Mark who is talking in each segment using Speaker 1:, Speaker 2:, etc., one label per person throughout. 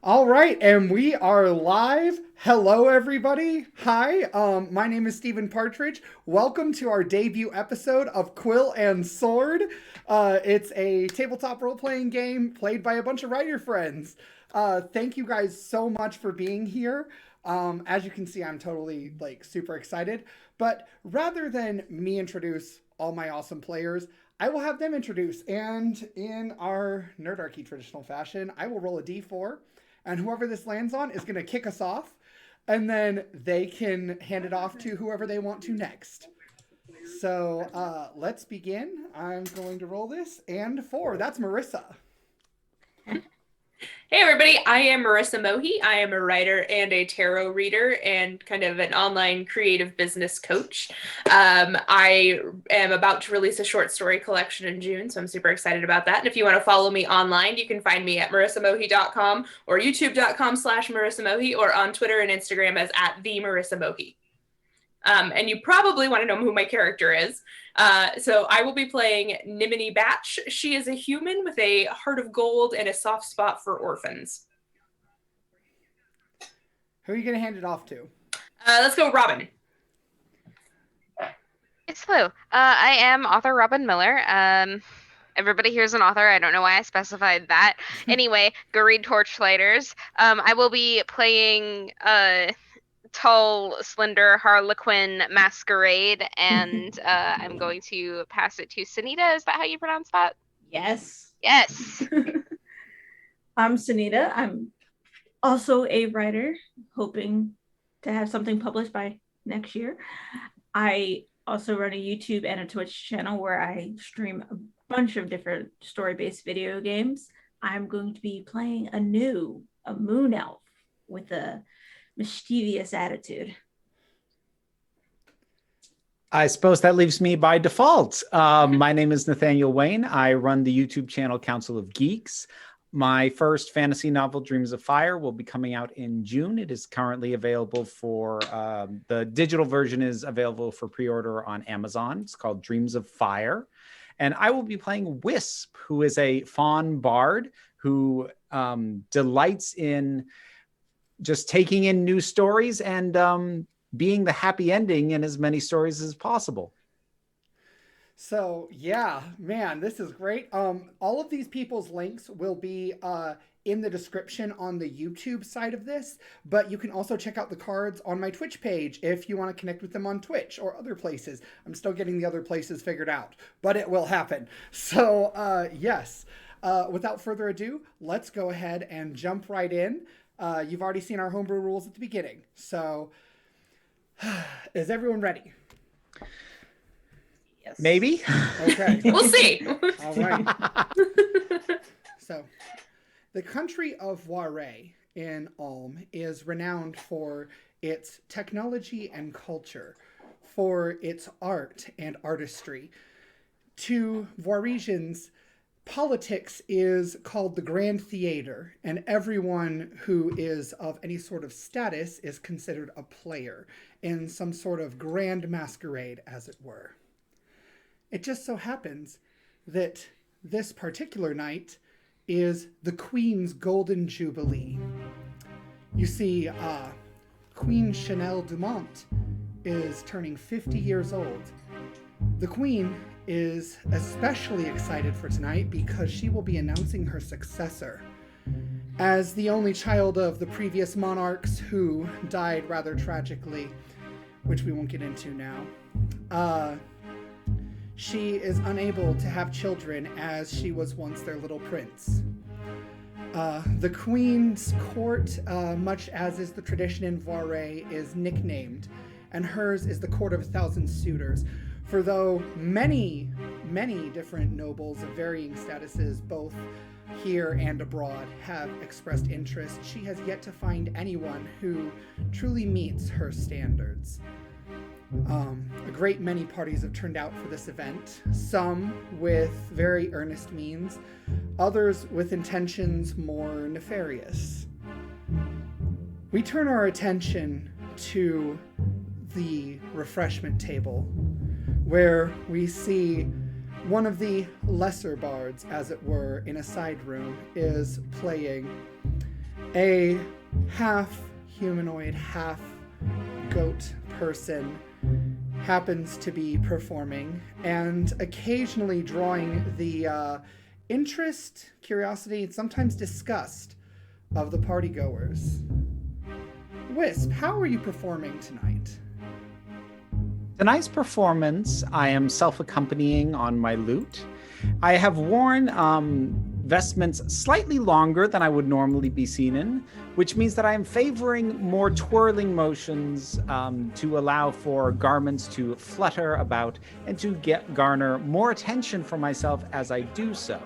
Speaker 1: All right, and we are live. Hello, everybody. Hi, my name is Stephen Partridge. Welcome to our debut episode of Quill and Sword. It's a tabletop role-playing game played by a bunch of writer friends. Thank you guys so much for being here. As you can see, I'm totally super excited. But rather than me introduce all my awesome players, I will have them introduce. And in our Nerdarchy traditional fashion, I will roll a d4, and whoever this lands on is going to kick us off, and then they can hand it off to whoever they want to next. So let's begin. I'm going to roll this, and 4. That's Marissa.
Speaker 2: Hey everybody, I am Marissa Mohi. I am a writer and a tarot reader and kind of an online creative business coach. I am about to release a short story collection in June, so I'm super excited about that. And if you want to follow me online, you can find me at marissamohi.com or youtube.com/marissamohi or on Twitter and Instagram as @theMarissaMohi. And you probably want to know who my character is. So I will be playing Nimini Batch. She is a human with a heart of gold and a soft spot for orphans.
Speaker 1: Who are you going to hand it off to?
Speaker 2: Let's go Robin.
Speaker 3: Yes, hello. I am author Robin Miller. Everybody here's an author. I don't know why I specified that. Anyway, go read Torchlighters. I will be playing tall, slender Harlequin Masquerade, and I'm going to pass it to Sunita. Is that how you pronounce that?
Speaker 4: Yes.
Speaker 3: Yes.
Speaker 4: I'm Sunita. I'm also a writer, hoping to have something published by next year. I also run a YouTube and a Twitch channel where I stream a bunch of different story-based video games. I'm going to be playing a moon elf with a mischievous attitude.
Speaker 5: I suppose that leaves me by default. My name is Nathaniel Wayne. I run the YouTube channel Council of Geeks. My first fantasy novel, Dreams of Fire, will be coming out in June. It is currently available for, the digital version is available for pre-order on Amazon. It's called Dreams of Fire. And I will be playing Wisp, who is a faun bard who delights in just taking in new stories and being the happy ending in as many stories as possible.
Speaker 1: So yeah, man, this is great. All of these people's links will be in the description on the YouTube side of this, but you can also check out the cards on my Twitch page if you want to connect with them on Twitch or other places. I'm still getting the other places figured out, but it will happen. So yes, without further ado, let's go ahead and jump right in. You've already seen our homebrew rules at the beginning. So, is everyone ready?
Speaker 4: Yes.
Speaker 5: Maybe.
Speaker 1: Okay.
Speaker 2: We'll see.
Speaker 1: All right. So, the country of Voirais in Ulm is renowned for its technology and culture, for its art and artistry. To Voiresians, politics is called the Grand Theater, and everyone who is of any sort of status is considered a player in some sort of grand masquerade, as it were. It just so happens that this particular night is the Queen's Golden Jubilee. You see, Queen Chanelle Dumont is turning 50 years old. The Queen is especially excited for tonight because she will be announcing her successor. As the only child of the previous monarchs who died rather tragically, which we won't get into now, she is unable to have children as she was once their little prince. The Queen's court, much as is the tradition in Voirais, is nicknamed, and hers is the Court of 1,000 Suitors. For though many different nobles of varying statuses, both here and abroad, have expressed interest, she has yet to find anyone who truly meets her standards. A great many parties have turned out for this event, some with very earnest means, others with intentions more nefarious. We turn our attention to the refreshment table, where we see one of the lesser bards, as it were, in a side room, is playing. A half humanoid, half goat person happens to be performing and occasionally drawing the interest, curiosity, and sometimes disgust of the partygoers. Wisp, how are you performing tonight?
Speaker 5: Tonight's performance, I am self-accompanying on my lute. I have worn vestments slightly longer than I would normally be seen in, which means that I am favoring more twirling motions to allow for garments to flutter about and to garner more attention for myself as I do so.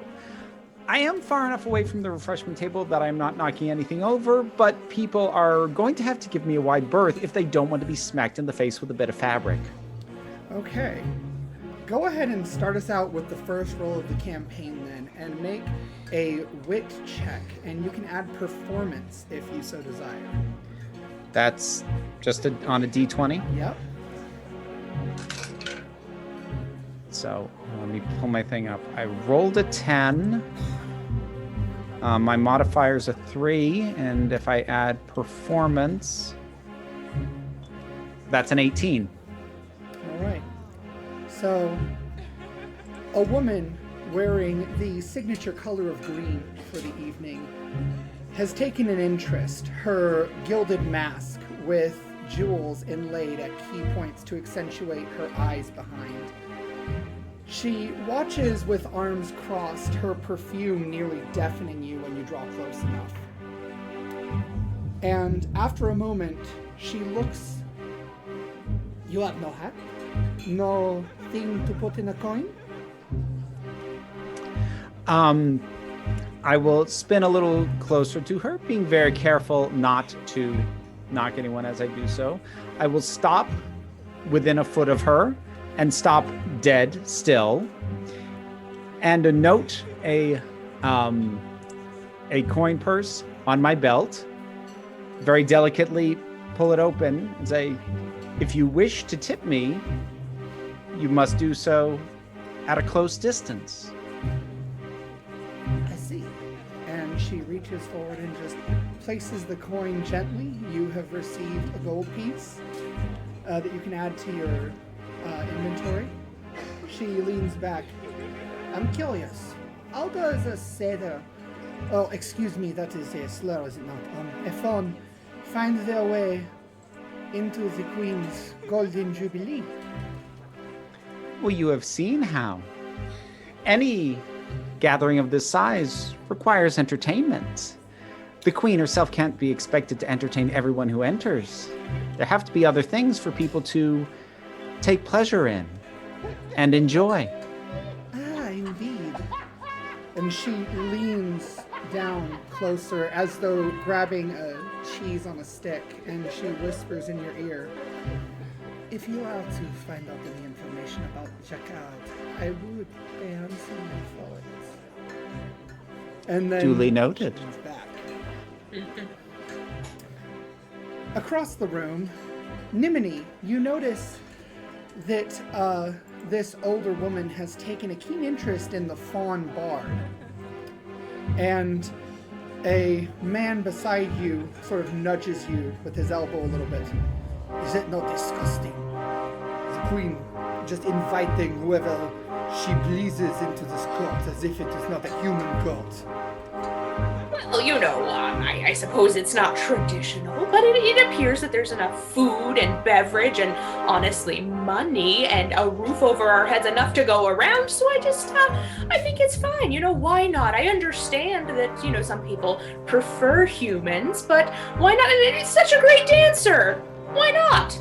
Speaker 5: I am far enough away from the refreshment table that I'm not knocking anything over, but people are going to have to give me a wide berth if they don't want to be smacked in the face with a bit of fabric.
Speaker 1: Okay. Go ahead and start us out with the first roll of the campaign then, and make a wit check, and you can add performance if you so desire.
Speaker 5: That's just on a d20?
Speaker 1: Yep.
Speaker 5: So let me pull my thing up. I rolled a 10. My modifier's a 3, and if I add performance, that's an 18.
Speaker 1: All right. So, a woman wearing the signature color of green for the evening has taken an interest. Her gilded mask with jewels inlaid at key points to accentuate her eyes behind. She watches with arms crossed, her perfume nearly deafening you when you draw close enough. And after a moment, she looks. You have no hat? No thing to put in a coin?
Speaker 5: I will spin a little closer to her, being very careful not to knock anyone as I do so. I will stop within a foot of her and stop dead still, and note a coin purse on my belt, very delicately pull it open and say, if you wish to tip me, you must do so at a close distance.
Speaker 1: I see. And she reaches forward and just places the coin gently. You have received a gold piece that you can add to your inventory. She leans back. I'm curious. How does a satyr, oh, excuse me, that is a slur, is it not? A faun find their way into the Queen's Golden Jubilee?
Speaker 5: Well, you have seen how. Any gathering of this size requires entertainment. The Queen herself can't be expected to entertain everyone who enters. There have to be other things for people to take pleasure in and enjoy.
Speaker 1: Ah, indeed. And she leans down closer as though grabbing a cheese on a stick, and she whispers in your ear, if you are to find out any information about Jacquard, I would pay handsomely for it. And then
Speaker 5: Duly noted.
Speaker 1: She's back. Across the room, Nimini, you notice that this older woman has taken a keen interest in the faun bard. And a man beside you sort of nudges you with his elbow a little bit. Is it not disgusting? The Queen just inviting whoever she pleases into this court as if it is not a human court.
Speaker 2: Well, you know, I suppose it's not traditional, but it appears that there's enough food and beverage and, honestly, money and a roof over our heads enough to go around, so I think it's fine. You know, why not? I understand that, you know, some people prefer humans, but why not? It's such a great dancer! Why not?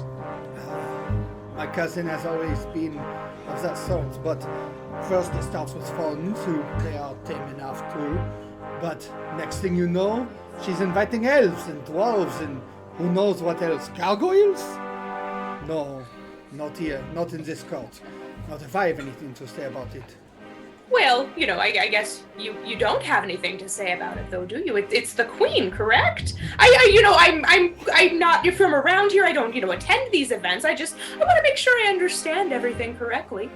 Speaker 1: My cousin has always been of that sort, but first it starts with fauns, who they are tame enough to. But next thing you know, she's inviting elves and dwarves and who knows what else. Gargoyles? No, not here, not in this court. Not if I have anything to say about it.
Speaker 2: Well, you know, I guess you don't have anything to say about it, though, do you? It's the Queen, correct? I'm not from around here. I don't, you know, attend these events. I want to make sure I understand everything correctly.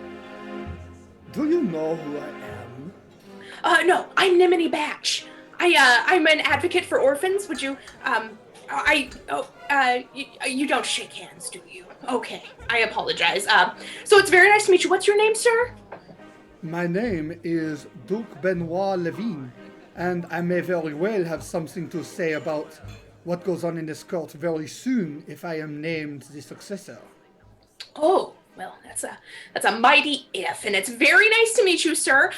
Speaker 1: Do you know who I am?
Speaker 2: No, I'm Nimini Batch. I'm an advocate for orphans. Would you, you don't shake hands, do you? Okay, I apologize. So it's very nice to meet you. What's your name, sir?
Speaker 1: My name is Duke Benoit Levine, and I may very well have something to say about what goes on in this court very soon if I am named the successor.
Speaker 2: Oh, well, that's a mighty if, and it's very nice to meet you, sir.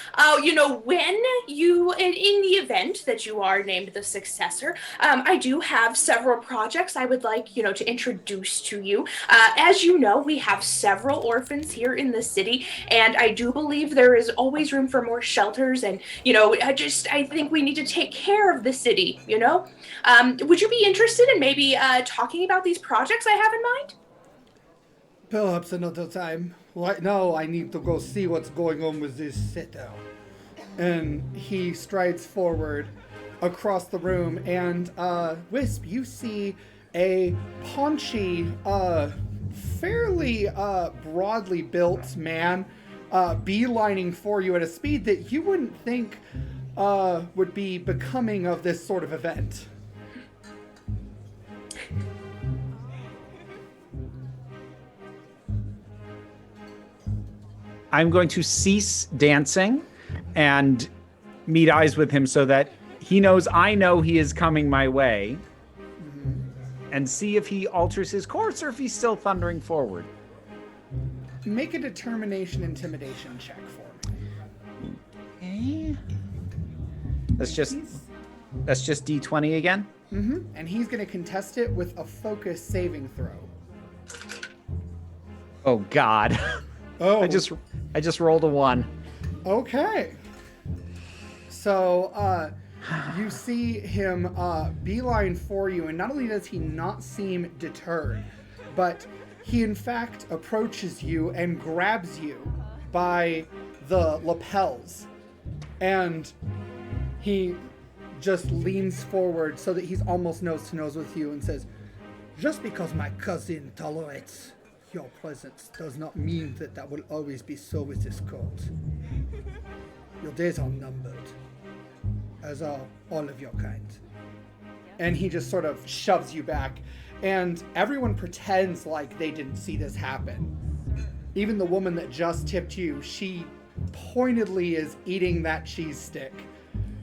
Speaker 2: When you, in the event that you are named the successor, I do have several projects I would like, to introduce to you. As you know, we have several orphans here in the city, and I do believe there is always room for more shelters, and, I think we need to take care of the city, Would you be interested in maybe talking about these projects I have in mind?
Speaker 1: Perhaps another time. Right now, I need to go see what's going on with this sitter. And he strides forward across the room, and Wisp, you see a paunchy, fairly broadly built man beelining for you at a speed that you wouldn't think would be becoming of this sort of event.
Speaker 5: I'm going to cease dancing and meet eyes with him so that he knows I know he is coming my way, and see if he alters his course or if he's still thundering forward.
Speaker 1: Make a determination intimidation check for me.
Speaker 5: Okay. That's just D20 again?
Speaker 1: Mm-hmm. And he's going to contest it with a focus saving throw.
Speaker 5: Oh, God.
Speaker 1: Oh.
Speaker 5: I just rolled a 1.
Speaker 1: Okay. So, you see him beeline for you, and not only does he not seem deterred, but he in fact approaches you and grabs you by the lapels. And he just leans forward so that he's almost nose to nose with you and says, "Just because my cousin tolerates your presence does not mean that will always be so with this court. Your days are numbered, as are all of your kind." And he just sort of shoves you back, and everyone pretends like they didn't see this happen. Even the woman that just tipped you, she pointedly is eating that cheese stick,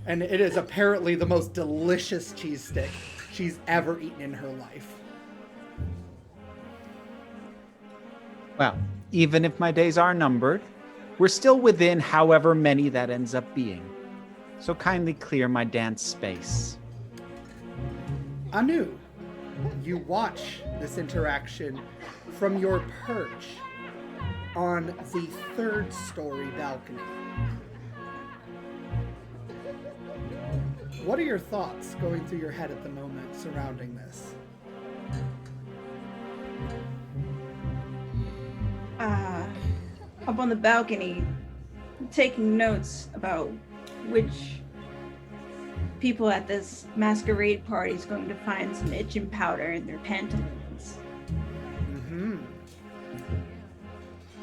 Speaker 1: and it is apparently the most delicious cheese stick she's ever eaten in her life.
Speaker 5: Well, even if my days are numbered, we're still within however many that ends up being. So kindly clear my dance space.
Speaker 1: Anu, you watch this interaction from your perch on the 3rd story balcony. What are your thoughts going through your head at the moment surrounding this?
Speaker 4: Up on the balcony, taking notes about which people at this masquerade party is going to find some itching powder in their pantaloons.
Speaker 1: Mm-hmm.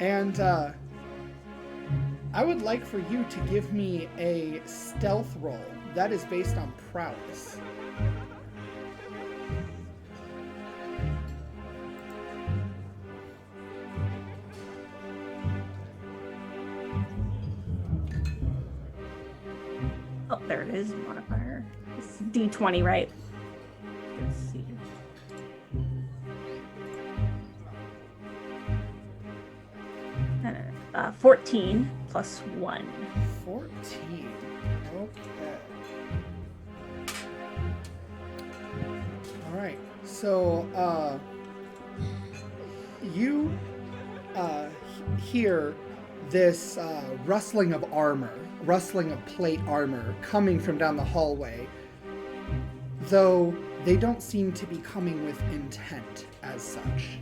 Speaker 1: And I would like for you to give me a stealth roll that is based on prowess.
Speaker 4: Oh, there it is, modifier. It's D20, right? Let's see. Uh, 14 plus 1.
Speaker 1: 14. Okay. All right. So, you hear this rustling of armor, rustling of plate armor coming from down the hallway, though they don't seem to be coming with intent as such.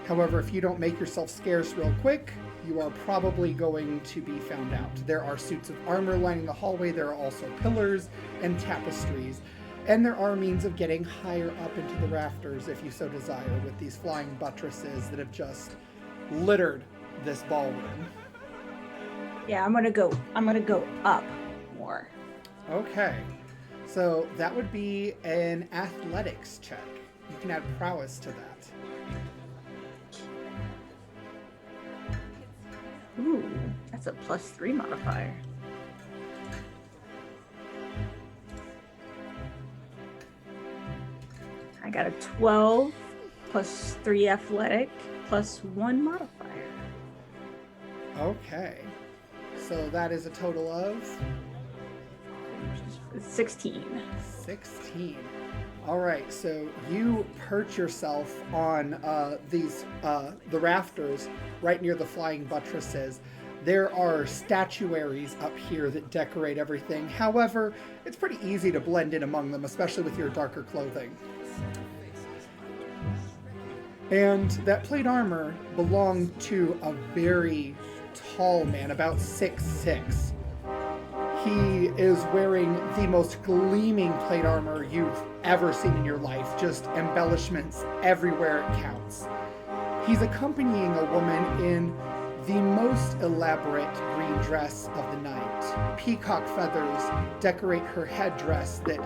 Speaker 1: However, if you don't make yourself scarce real quick, you are probably going to be found out. There are suits of armor lining the hallway, there are also pillars and tapestries, and there are means of getting higher up into the rafters if you so desire, with these flying buttresses that have just littered this ballroom.
Speaker 4: Yeah, I'm gonna go up more.
Speaker 1: Okay. So that would be an athletics check. You can add prowess to that.
Speaker 4: Ooh, that's a +3 modifier. I got a 12 +3 athletic +1 modifier.
Speaker 1: Okay. So that is a total of
Speaker 4: 16.
Speaker 1: 16. All right, so you perch yourself on the rafters right near the flying buttresses. There are statuaries up here that decorate everything. However, it's pretty easy to blend in among them, especially with your darker clothing. And that plate armor belonged to a very tall man, about 6'6". He is wearing the most gleaming plate armor you've ever seen in your life, just embellishments everywhere it counts. He's accompanying a woman in the most elaborate green dress of the night. Peacock feathers decorate her headdress that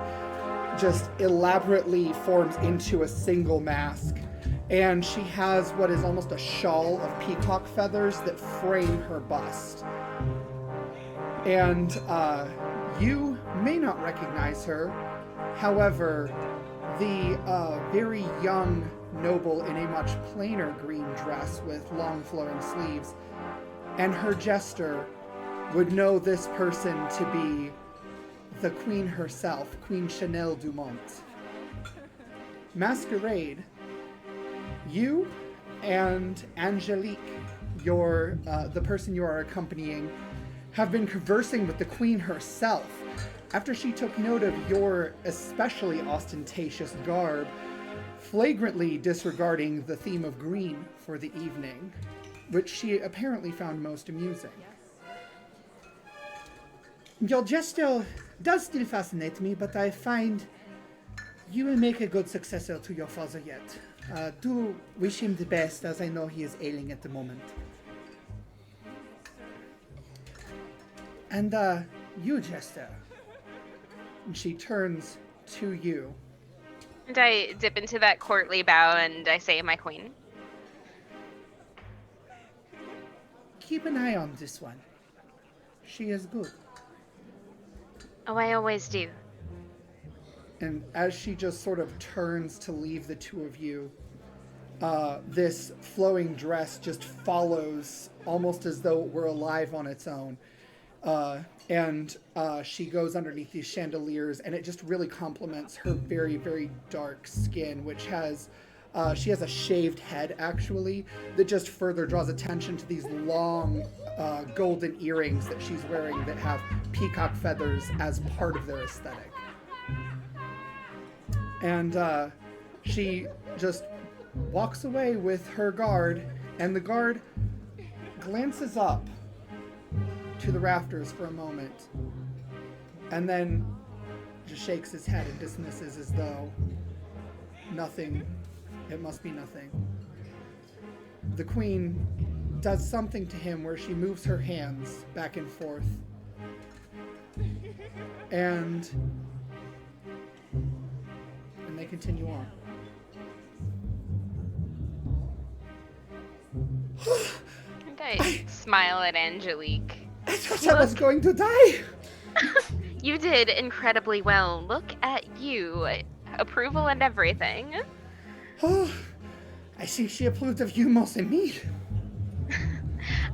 Speaker 1: just elaborately forms into a single mask. And she has what is almost a shawl of peacock feathers that frame her bust. And you may not recognize her. However, the very young noble in a much plainer green dress with long flowing sleeves, and her jester would know this person to be the queen herself, Queen Chanelle Dumont. Masquerade, you and Angelique, the person you are accompanying, have been conversing with the queen herself after she took note of your especially ostentatious garb, flagrantly disregarding the theme of green for the evening, which she apparently found most amusing. Your gesture does still fascinate me, but I find you will make a good successor to your father yet. Do wish him the best, as I know he is ailing at the moment. And, you, Jester. And she turns to you.
Speaker 3: And I dip into that courtly bow and I say, my queen.
Speaker 1: Keep an eye on this one. She is good.
Speaker 3: Oh, I always do.
Speaker 1: And as she just sort of turns to leave the two of you, this flowing dress just follows almost as though it were alive on its own. And she goes underneath these chandeliers, and it just really complements her very, very dark skin, which has, she has a shaved head, actually, that just further draws attention to these long golden earrings that she's wearing that have peacock feathers as part of their aesthetic. And she just walks away with her guard, and the guard glances up to the rafters for a moment, and then just shakes his head and dismisses as though nothing, it must be nothing. The queen does something to him where she moves her hands back and forth, and they continue on.
Speaker 3: And I smile at Angelique.
Speaker 1: I thought I was going to die!
Speaker 3: You did incredibly well. Look at you. Approval and everything.
Speaker 1: Oh, I think she approved of you more than me.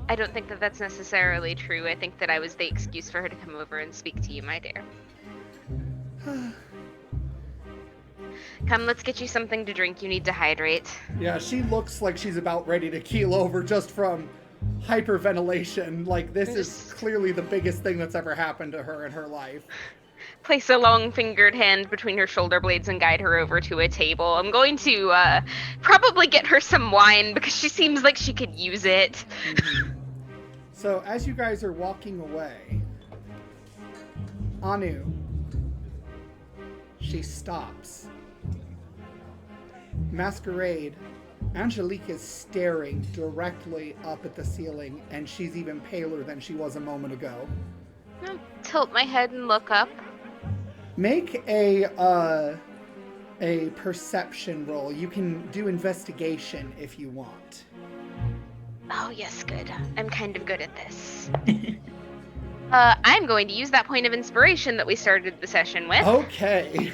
Speaker 3: I don't think that that's necessarily true. I think that I was the excuse for her to come over and speak to you, my dear. Come, let's get you something to drink. You need to hydrate.
Speaker 1: Yeah, she looks like she's about ready to keel over just from hyperventilation. Like, this is clearly the biggest thing that's ever happened to her in her life.
Speaker 3: Place a long-fingered hand between her shoulder blades and guide her over to a table. I'm going to probably get her some wine because she seems like she could use it.
Speaker 1: Mm-hmm. So, as you guys are walking away, Anu, she stops. Masquerade, Angelique is staring directly up at the ceiling, and she's even paler than she was a moment ago.
Speaker 3: I'll tilt my head and look up.
Speaker 1: Make a perception roll. You can do investigation if you want.
Speaker 3: Oh, yes, good. I'm kind of good at this. I'm going to use that point of inspiration that we started the session with.
Speaker 1: Okay.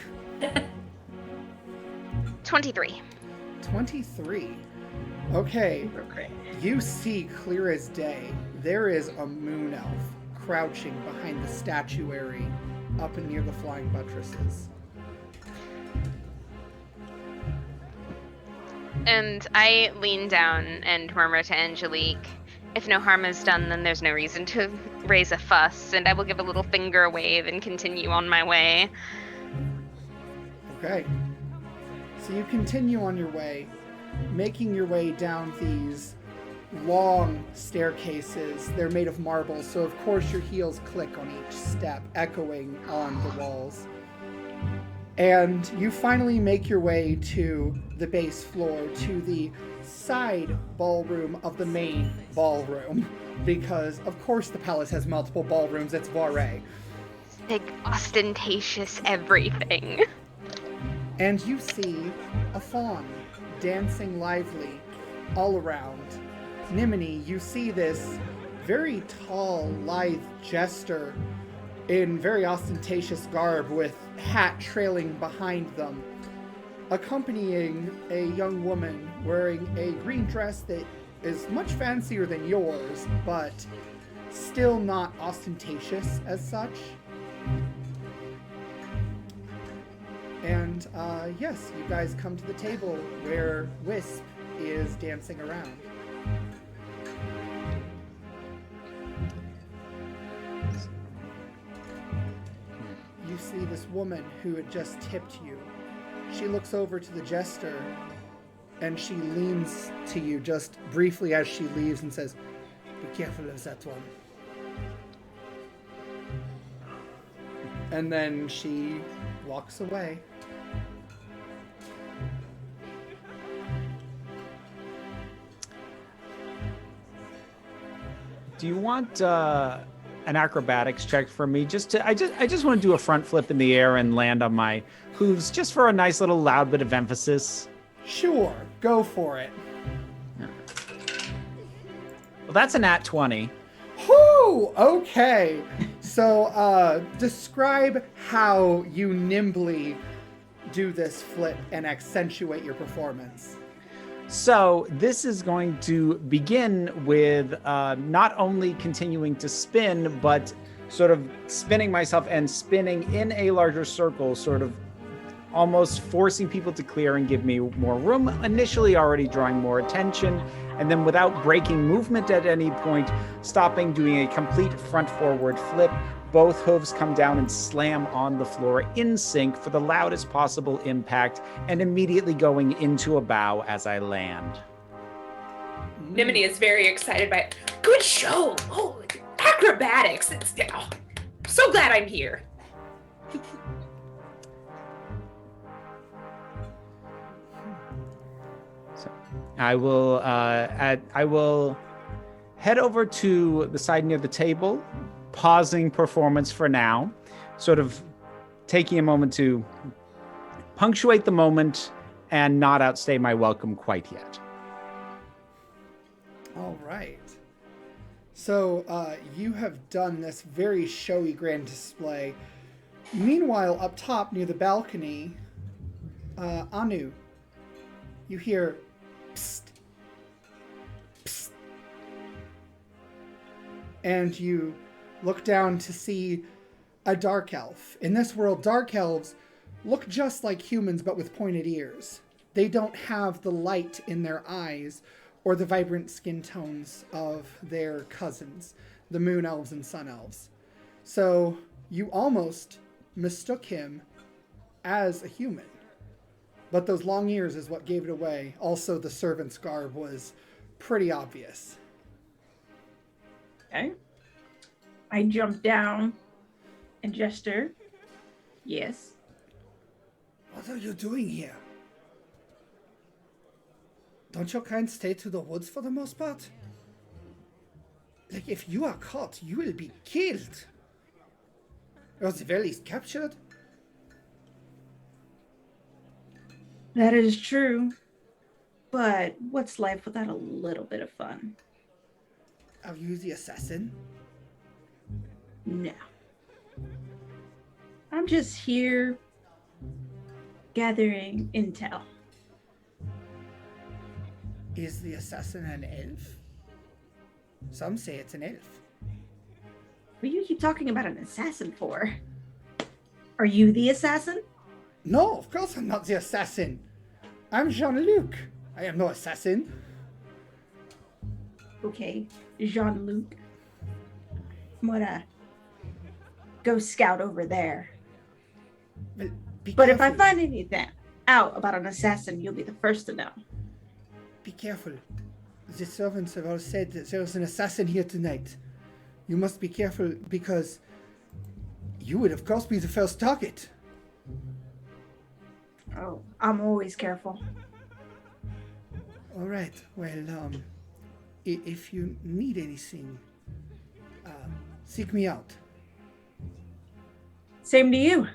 Speaker 3: 23.
Speaker 1: 23. Okay.
Speaker 4: Okay.
Speaker 1: You see clear as day, there is a moon elf crouching behind the statuary up near the flying buttresses.
Speaker 3: And I lean down and murmur to Angelique, if no harm is done, then there's no reason to raise a fuss, and I will give a little finger wave and continue on my way.
Speaker 1: Okay. So you continue on your way, making your way down these long staircases. They're made of marble, so of course your heels click on each step, echoing on the walls. And you finally make your way to the base floor, to the side ballroom of the main ballroom, because of course the palace has multiple ballrooms. It's Voirais.
Speaker 3: Big, ostentatious everything.
Speaker 1: And you see a faun dancing lively all around. Nimini, you see this very tall, lithe jester in very ostentatious garb with hat trailing behind them, accompanying a young woman wearing a green dress that is much fancier than yours, but still not ostentatious as such. And yes, you guys come to the table where Wisp is dancing around. You see this woman who had just tipped you. She looks over to the jester and she leans to you just briefly as she leaves and says, "Be careful of that one." And then she walks away.
Speaker 5: Do you want an acrobatics check from me? I just want to do a front flip in the air and land on my hooves, just for a nice little loud bit of emphasis.
Speaker 1: Sure, go for it.
Speaker 5: Well, that's a nat 20.
Speaker 1: Whoo! Okay. So, describe how you nimbly do this flip and accentuate your performance.
Speaker 5: So this is going to begin with not only continuing to spin, but sort of spinning myself and spinning in a larger circle, sort of almost forcing people to clear and give me more room, initially already drawing more attention, and then without breaking movement at any point, stopping, doing a complete front forward flip. Both hooves come down and slam on the floor in sync for the loudest possible impact, and immediately going into a bow as I land.
Speaker 2: Nimini is very excited by it. Good show. Oh, acrobatics. I'm so glad I'm here.
Speaker 5: So I will head over to the side near the table, pausing performance for now, sort of taking a moment to punctuate the moment and not outstay my welcome quite yet.
Speaker 1: All right. So you have done this very showy grand display. Meanwhile, up top near the balcony, Anu, you hear psst, psst. And you look down to see a dark elf. In this world, dark elves look just like humans, but with pointed ears. They don't have the light in their eyes or the vibrant skin tones of their cousins, the moon elves and sun elves. So you almost mistook him as a human. But those long ears is what gave it away. Also, the servant's garb was pretty obvious.
Speaker 4: Okay. I jump down and gesture. Yes.
Speaker 1: What are you doing here? Don't your kind stay to the woods for the most part? Like, if you are caught, you will be killed. Or at the very least captured.
Speaker 4: That is true. But what's life without a little bit of fun?
Speaker 1: Are you the assassin?
Speaker 4: No. I'm just here gathering intel.
Speaker 1: Is the assassin an elf? Some say it's an elf.
Speaker 4: What do you keep talking about an assassin for? Are you the assassin?
Speaker 1: No, of course I'm not the assassin. I'm Jean-Luc. I am no assassin.
Speaker 4: Okay, Jean-Luc. I'm gonna go scout over there. But if I find anything out about an assassin, you'll be the first to know.
Speaker 1: Be careful. The servants have all said that there's an assassin here tonight. You must be careful because you would of course be the first target.
Speaker 4: Oh, I'm always careful.
Speaker 1: All right. Well, if you need anything, seek me out.
Speaker 4: Same to you.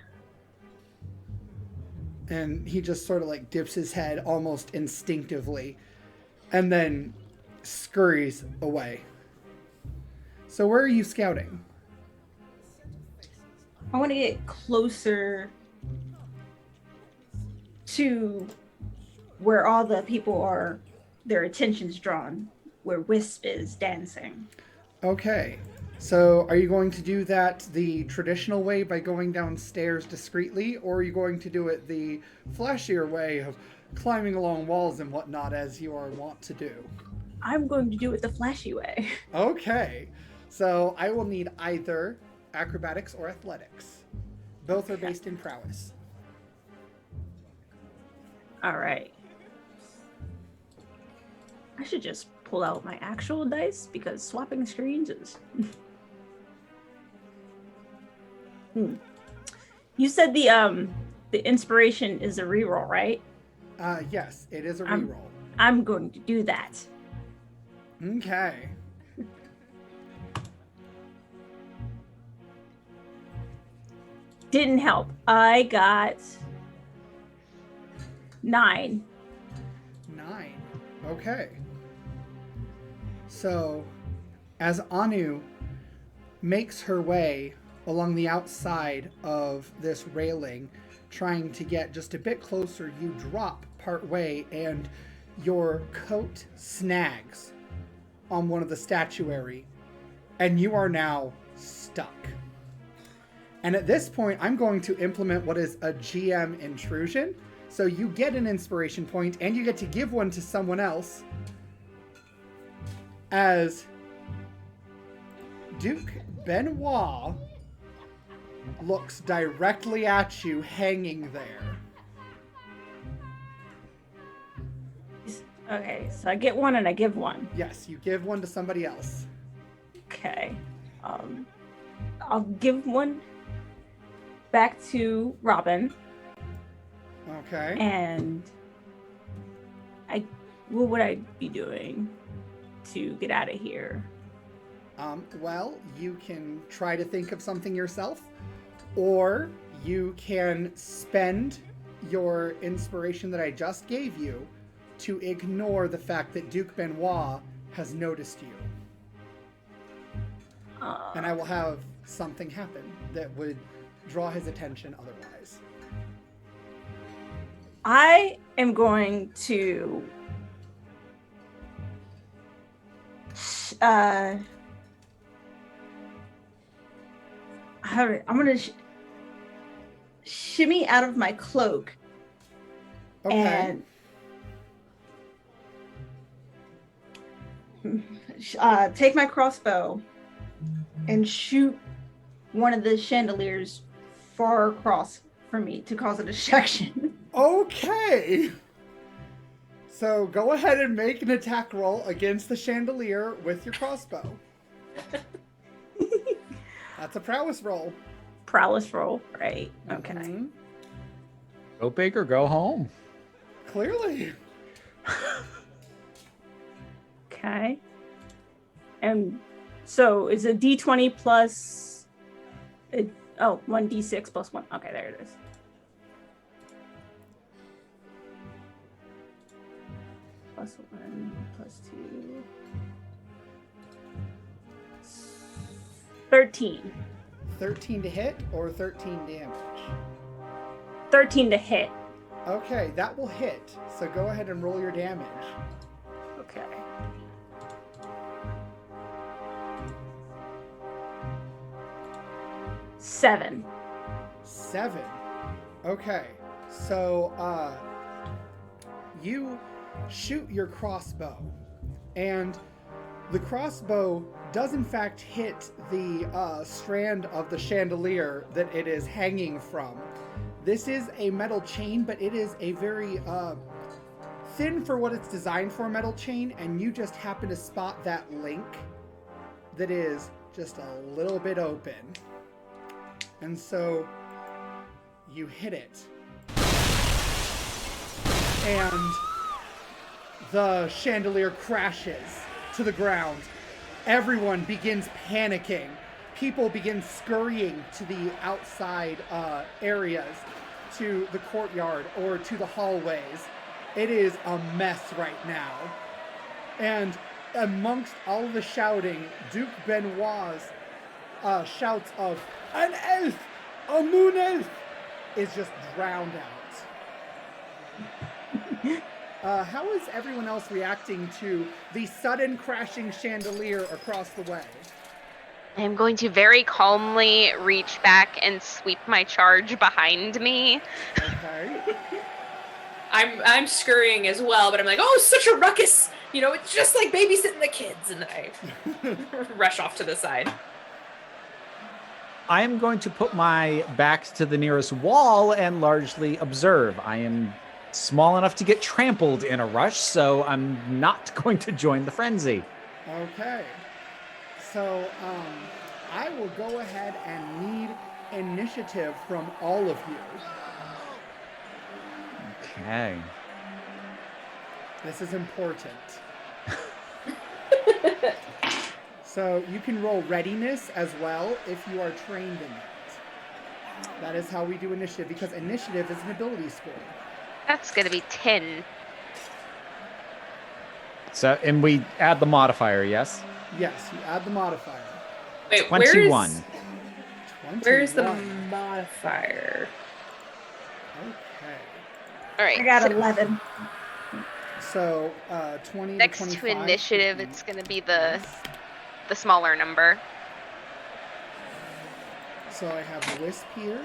Speaker 1: And he just sort of like dips his head almost instinctively and then scurries away. So where are you scouting?
Speaker 4: I want to get closer to where all the people are, their attention's drawn, where Wisp is dancing.
Speaker 1: Okay. So are you going to do that the traditional way by going downstairs discreetly, or are you going to do it the flashier way of climbing along walls and whatnot as you are wont to do?
Speaker 4: I'm going to do it the flashy way.
Speaker 1: Okay. So I will need either acrobatics or athletics. Both are based in prowess.
Speaker 4: All right. I should just pull out my actual dice because swapping screens is... You said the inspiration is a reroll, right?
Speaker 1: Yes, it is a reroll.
Speaker 4: I'm going to do that.
Speaker 1: Okay.
Speaker 4: Didn't help. I got 9.
Speaker 1: 9. Okay. So, as Anu makes her way along the outside of this railing, trying to get just a bit closer, you drop part way and your coat snags on one of the statuary, and you are now stuck. And at this point, I'm going to implement what is a GM intrusion. So you get an inspiration point, and you get to give one to someone else, as Duke Benoit looks directly at you, hanging there.
Speaker 4: Okay, so I get one and I give one.
Speaker 1: Yes, you give one to somebody else.
Speaker 4: Okay. I'll give one back to Robin.
Speaker 1: Okay.
Speaker 4: And what would I be doing to get out of here?
Speaker 1: Well, you can try to think of something yourself, or you can spend your inspiration that I just gave you to ignore the fact that Duke Benoit has noticed you. And I will have something happen that would draw his attention otherwise.
Speaker 4: I am going to I'm gonna shimmy out of my cloak
Speaker 1: Okay.
Speaker 4: and take my crossbow and shoot one of the chandeliers far across from me to cause a distraction.
Speaker 1: Okay. So go ahead and make an attack roll against the chandelier with your crossbow. That's a prowess roll.
Speaker 4: Prowess roll, right? Okay.
Speaker 1: Mhm.
Speaker 5: Go big or go home.
Speaker 1: Clearly.
Speaker 4: Okay. And so is a D20 plus 1d6 plus 1. Okay, there it is. +1, +2. 13.
Speaker 1: 13 to hit or 13 damage?
Speaker 4: 13 to hit.
Speaker 1: Okay, that will hit. So go ahead and roll your damage.
Speaker 4: Okay. Seven.
Speaker 1: 7. Okay. So you shoot your crossbow, and the crossbow does in fact hit the strand of the chandelier that it is hanging from. This is a metal chain, but it is a very thin for what it's designed for, metal chain, and you just happen to spot that link that is just a little bit open. And so you hit it. And the chandelier crashes to the ground. Everyone begins panicking. People begin scurrying to the outside areas, to the courtyard or to the hallways. It is a mess right now. And amongst all the shouting, Duke Benoit's shouts of, "An elf! A moon elf!" is just drowned out. How is everyone else reacting to the sudden crashing chandelier across the way?
Speaker 3: I'm going to very calmly reach back and sweep my charge behind me.
Speaker 1: Okay.
Speaker 2: I'm scurrying as well, but I'm like, oh, such a ruckus! You know, it's just like babysitting the kids, and I rush off to the side.
Speaker 5: I am going to put my back to the nearest wall and largely observe. I am small enough to get trampled in a rush, so I'm not going to join the frenzy.
Speaker 1: Okay. So, I will go ahead and need initiative from all of you.
Speaker 5: Okay.
Speaker 1: This is important. So you can roll readiness as well if you are trained in it. That is how we do initiative, because initiative is an ability score.
Speaker 3: That's going to be 10.
Speaker 5: So, and we add the modifier, yes?
Speaker 1: Yes, you add the modifier.
Speaker 2: Wait,
Speaker 5: 21.
Speaker 2: Where's the
Speaker 1: 21.
Speaker 2: modifier?
Speaker 1: Okay.
Speaker 3: All right.
Speaker 4: I got
Speaker 3: so
Speaker 4: 11.
Speaker 1: So, 20
Speaker 3: next
Speaker 1: to
Speaker 3: to
Speaker 1: 25.
Speaker 3: initiative,
Speaker 1: 15.
Speaker 3: it's going to be the
Speaker 1: Yes.
Speaker 3: smaller number.
Speaker 1: So I have Wisp here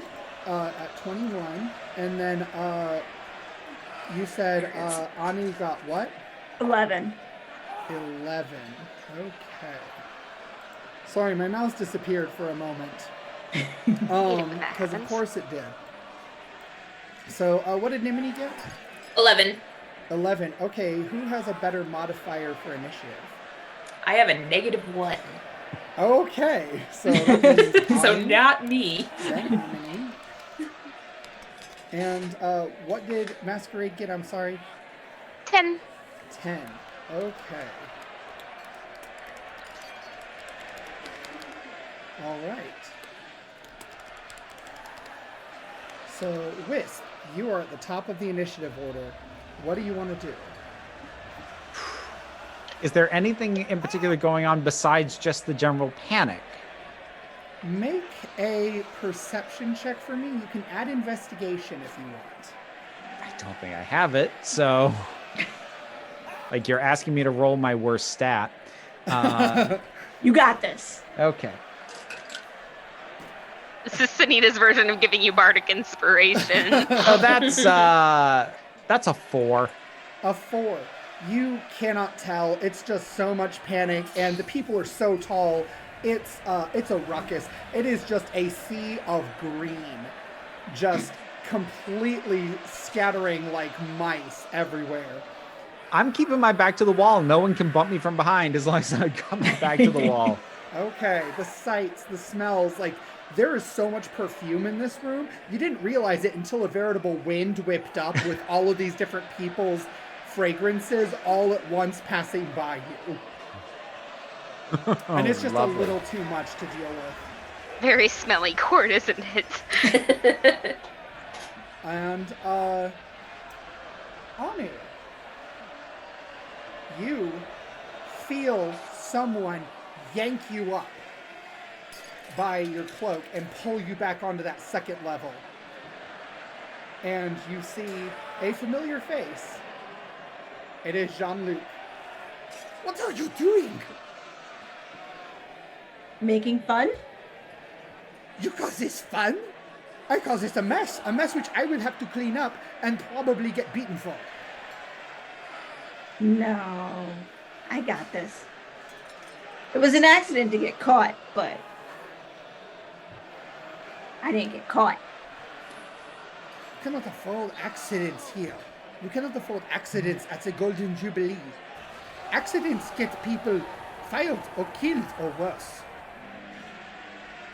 Speaker 1: at 21. And then you said Anu got what?
Speaker 4: 11.
Speaker 1: 11. Okay. Sorry, my mouse disappeared for a moment.
Speaker 3: that
Speaker 1: Because of
Speaker 3: happens.
Speaker 1: course it did. So what did Nimini get?
Speaker 2: 11.
Speaker 1: 11. Okay, who has a better modifier for initiative?
Speaker 2: I have a -1.
Speaker 1: Okay, so that means
Speaker 2: So
Speaker 1: Anu,
Speaker 2: not me.
Speaker 1: then Nimini. And what did Masquerade get? I'm sorry.
Speaker 3: 10.
Speaker 1: 10. Okay. All right. So, Wisp, you are at the top of the initiative order. What do you want to do?
Speaker 5: Is there anything in particular going on besides just the general panic?
Speaker 1: Make a perception check for me. You can add investigation if you want.
Speaker 5: I don't think I have it, so... Like, you're asking me to roll my worst stat.
Speaker 4: You got this.
Speaker 5: Okay.
Speaker 3: This is Sunita's version of giving you bardic inspiration.
Speaker 5: Oh, that's a 4.
Speaker 1: A 4. You cannot tell. It's just so much panic, and the people are so tall. It's a ruckus. It is just a sea of green, just completely scattering like mice everywhere.
Speaker 5: I'm keeping my back to the wall. No one can bump me from behind as long as I got my back to the wall.
Speaker 1: Okay, the sights, the smells, like there is so much perfume in this room. You didn't realize it until a veritable wind whipped up with all of these different people's fragrances all at once passing by you. And it's just
Speaker 5: Lovely.
Speaker 1: a little too much to deal with.
Speaker 3: Very smelly court, isn't it?
Speaker 1: And Anu. you feel someone yank you up by your cloak and pull you back onto that second level. And you see a familiar face. It is Jean-Luc. What are you doing?
Speaker 4: Making fun?
Speaker 1: You call this fun? I call this a mess which I will have to clean up and probably get beaten for.
Speaker 4: No, I got this. It was an accident to get caught, but I didn't get caught.
Speaker 1: You cannot afford accidents here. You cannot afford accidents at the Golden Jubilee. Accidents get people fired or killed or worse.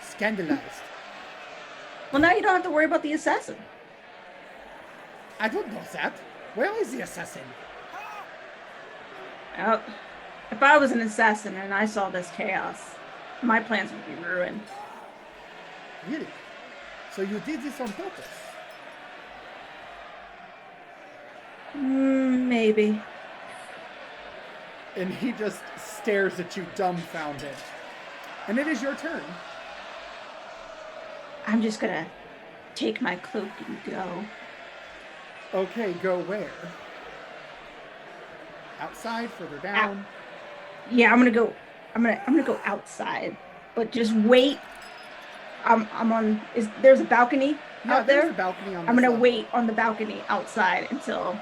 Speaker 1: Scandalized.
Speaker 4: Well, now you don't have to worry about the assassin.
Speaker 1: I don't know that. Where is the assassin?
Speaker 4: Well, if I was an assassin and I saw this chaos, my plans would be ruined.
Speaker 1: Really? So you did this on purpose?
Speaker 4: Maybe.
Speaker 1: And he just stares at you dumbfounded. And it is your turn.
Speaker 4: I'm just gonna take my cloak and go.
Speaker 1: Okay, go where? Outside, further down?
Speaker 4: Yeah, I'm gonna go outside, but just wait. There's a balcony out there?
Speaker 1: There's a balcony on
Speaker 4: I'm
Speaker 1: this
Speaker 4: gonna
Speaker 1: level.
Speaker 4: wait on the balcony outside until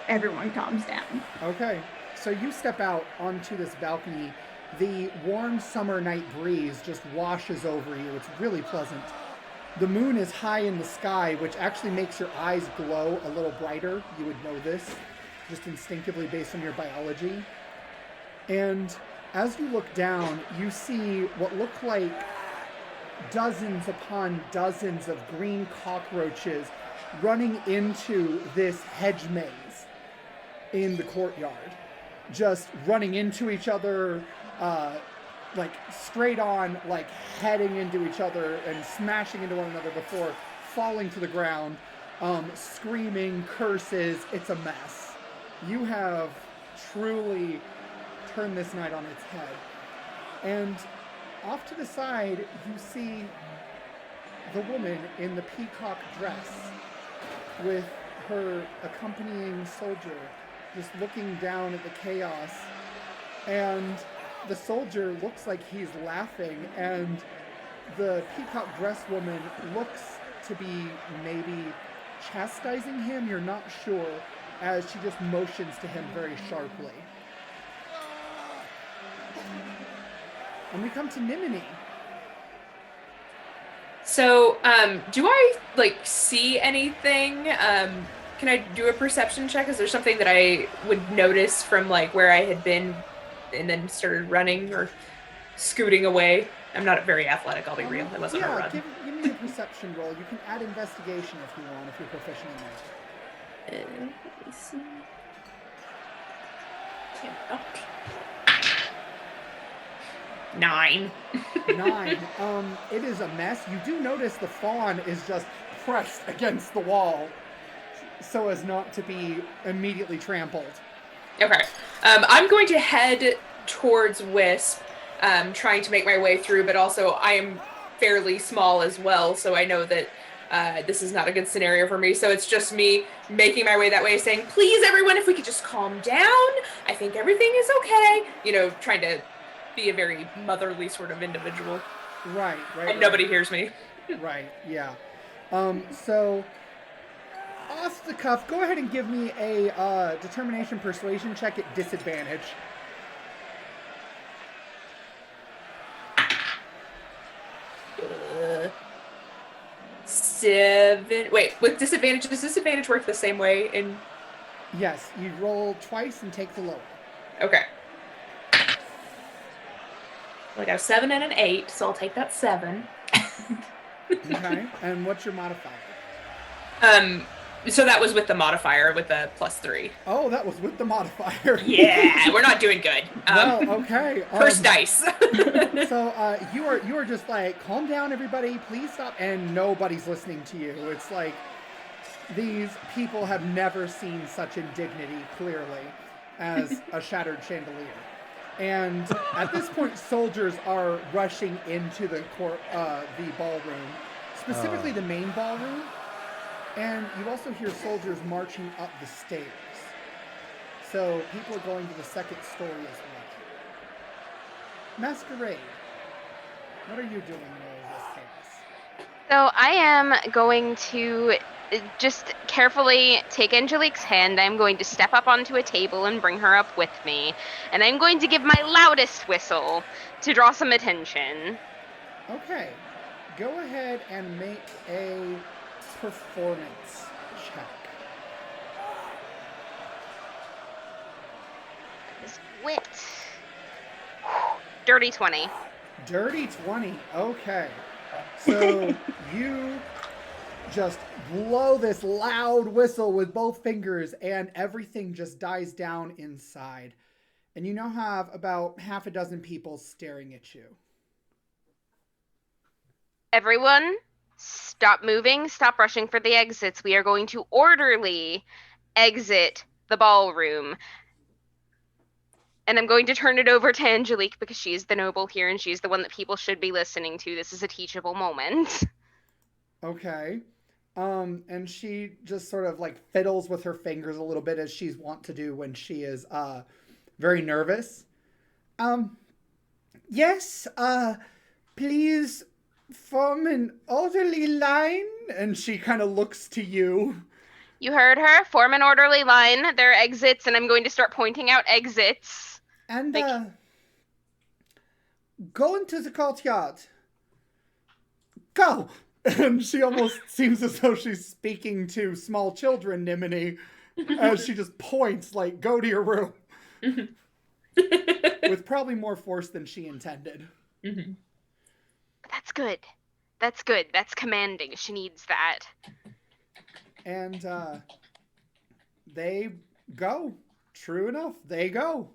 Speaker 4: everyone calms down.
Speaker 1: Okay, so you step out onto this balcony. The warm summer night breeze just washes over you. It's really pleasant. The moon is high in the sky, which actually makes your eyes glow a little brighter. You would know this, just instinctively based on your biology. And as you look down, you see what look like dozens upon dozens of green cockroaches running into this hedge maze in the courtyard. Just running into each other, like straight on, like heading into each other and smashing into one another before falling to the ground, screaming, curses. It's a mess. You have truly turned this night on its head. And off to the side, you see the woman in the peacock dress with her accompanying soldier just looking down at the chaos. And the soldier looks like he's laughing, and the peacock dress woman looks to be maybe chastising him, you're not sure, as she just motions to him very sharply. And we come to Nimini.
Speaker 2: So, do I, see anything? Can I do a perception check? Is there something that I would notice from, where I had been and then started running or scooting away? I'm not very athletic, I'll be real. It wasn't a run.
Speaker 1: Give me a perception roll. You can add investigation if you want, if you're proficient in that.
Speaker 2: Let me see. Yeah, 9.
Speaker 1: 9. It is a mess. You do notice the faun is just pressed against the wall so as not to be immediately trampled.
Speaker 2: Okay. I'm going to head towards Wisp, trying to make my way through, but also I am fairly small as well, so I know that this is not a good scenario for me. So it's just me making my way that way, saying, please, everyone, if we could just calm down. I think everything is okay. Trying to be a very motherly sort of individual.
Speaker 1: Right.
Speaker 2: And nobody hears me.
Speaker 1: Right, yeah. So, off the cuff, go ahead and give me a determination persuasion check at disadvantage.
Speaker 2: Uh, 7. Wait, with disadvantage, does disadvantage work the same way in...
Speaker 1: Yes, you roll twice and take the lower.
Speaker 2: Okay. I got a 7 and an 8, so I'll take that 7.
Speaker 1: Okay, and what's your modifier?
Speaker 2: So that was with the modifier, with the +3.
Speaker 1: Oh, that was with the modifier.
Speaker 2: Yeah, we're not doing good.
Speaker 1: Well, okay.
Speaker 2: First dice.
Speaker 1: So you are just like, calm down, everybody, please stop, and nobody's listening to you. It's like these people have never seen such indignity. Clearly, as a shattered chandelier. And at this point, soldiers are rushing into the ballroom, specifically the main ballroom. And you also hear soldiers marching up the stairs. So people are going to the second story as well. Masquerade, what are you doing in all of this chaos?
Speaker 3: So I am going to just carefully take Angelique's hand. I'm going to step up onto a table and bring her up with me. And I'm going to give my loudest whistle to draw some attention.
Speaker 1: Okay. Go ahead and make a performance check.
Speaker 3: This wit. Dirty 20.
Speaker 1: Dirty 20. Okay. So you just blow this loud whistle with both fingers and everything just dies down inside. And you now have about half a dozen people staring at you.
Speaker 3: Everyone, stop moving, stop rushing for the exits. We are going to orderly exit the ballroom. And I'm going to turn it over to Angelique because she's the noble here and she's the one that people should be listening to. This is a teachable moment.
Speaker 1: Okay. And she just sort of like fiddles with her fingers a little bit as she's wont to do when she is very nervous. Yes, please form an orderly line. And she kind of looks to you.
Speaker 3: You heard her. Form an orderly line. There are exits, and I'm going to start pointing out exits.
Speaker 1: And go into the courtyard. Go! And she almost seems as though she's speaking to small children, Nimini, as she just points, like, go to your room. With probably more force than she intended.
Speaker 2: Mm-hmm.
Speaker 3: That's good. That's good. That's commanding. She needs that.
Speaker 1: And they go. True enough, they go.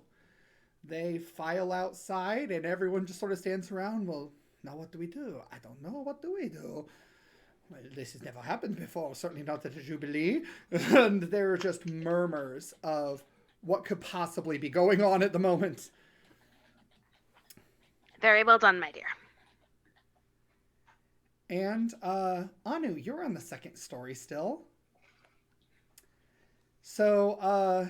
Speaker 1: They file outside, and everyone just sort of stands around. Well, now what do we do? I don't know. What do we do? Well, this has never happened before. Certainly not at a Jubilee. And there are just murmurs of what could possibly be going on at the moment.
Speaker 3: Very well done, my dear.
Speaker 1: And Anu, you're on the second story still. So,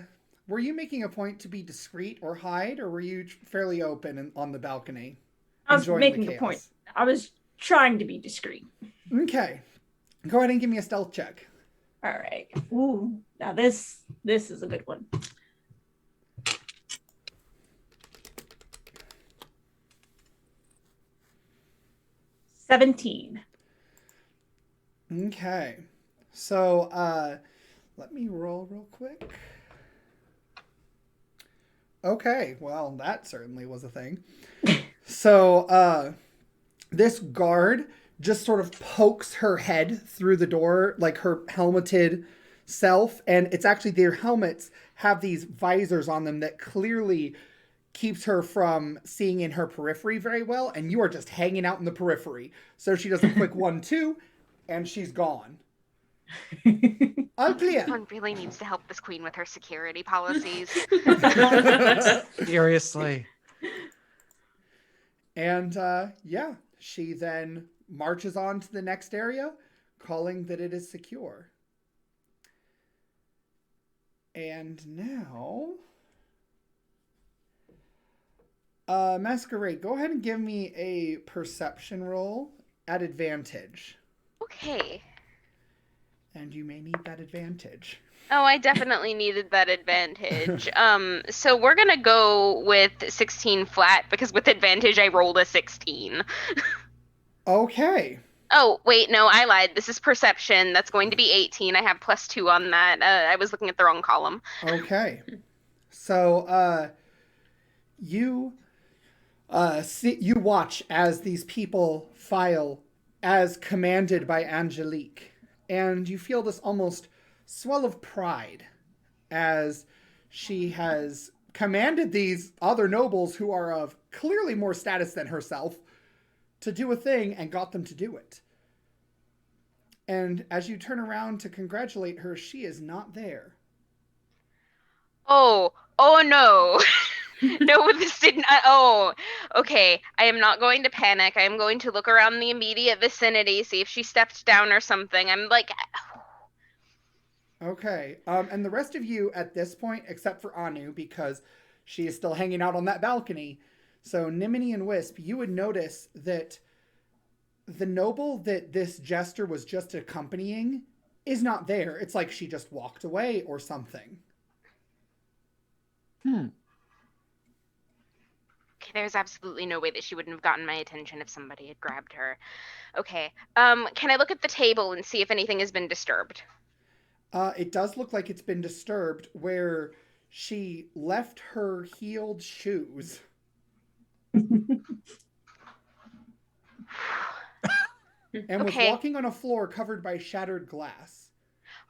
Speaker 1: were you making a point to be discreet or hide, or were you fairly open and on the balcony?
Speaker 4: I was making a point. I was trying to be discreet.
Speaker 1: Okay. Go ahead and give me a stealth check.
Speaker 4: All right. Ooh, now this is a good one. $17.
Speaker 1: Okay. So, let me roll real quick. Okay, well, that certainly was a thing. So, this guard just sort of pokes her head through the door, like her helmeted self, and it's actually their helmets have these visors on them that clearly keeps her from seeing in her periphery very well, and you are just hanging out in the periphery. So she does a quick 1-2, and she's gone. All clear.
Speaker 3: Someone really needs to help this queen with her security policies.
Speaker 5: Seriously.
Speaker 1: And yeah, she then marches on to the next area, calling that it is secure. And now, Masquerade, go ahead and give me a perception roll at advantage.
Speaker 3: Okay.
Speaker 1: And you may need that advantage.
Speaker 3: Oh, I definitely needed that advantage. So we're gonna go with 16 flat because with advantage I rolled a 16.
Speaker 1: Okay.
Speaker 3: Oh, wait, no, I lied. This is perception. That's going to be 18. I have +2 on that. I was looking at the wrong column.
Speaker 1: Okay. So, you watch as these people file as commanded by Angelique. And you feel this almost swell of pride as she has commanded these other nobles who are of clearly more status than herself to do a thing and got them to do it. And as you turn around to congratulate her, she is not there.
Speaker 3: Oh, Oh no. No, this did not. Oh, okay. I am not going to panic. I am going to look around the immediate vicinity, see if she stepped down or something. I'm like,
Speaker 1: Okay. And the rest of you at this point, except for Anu, because she is still hanging out on that balcony. So Nimini and Wisp, you would notice that the noble that this jester was just accompanying is not there. It's like she just walked away or something.
Speaker 3: okay, there's absolutely no way that she wouldn't have gotten my attention if somebody had grabbed her. Okay. Can I look at the table and see if anything has been disturbed?
Speaker 1: It does look like it's been disturbed where she left her heeled shoes. And was walking on a floor covered by shattered glass.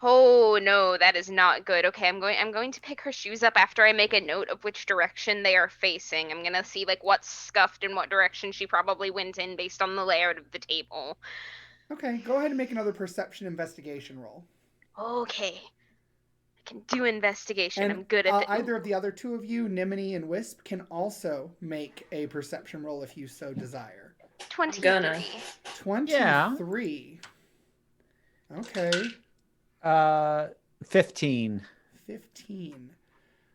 Speaker 3: Oh no, that is not good. Okay, I'm going to pick her shoes up after I make a note of which direction they are facing. I'm gonna see like what's scuffed and what direction she probably went in based on the layout of the table.
Speaker 1: Okay, go ahead and make another perception investigation roll.
Speaker 3: Okay. I can do investigation.
Speaker 1: And
Speaker 3: I'm good at it.
Speaker 1: either of the other two of you, Nimini and Wisp, can also make a perception roll if you so desire.
Speaker 3: 23.
Speaker 1: 23. Okay.
Speaker 5: 15.
Speaker 1: 15.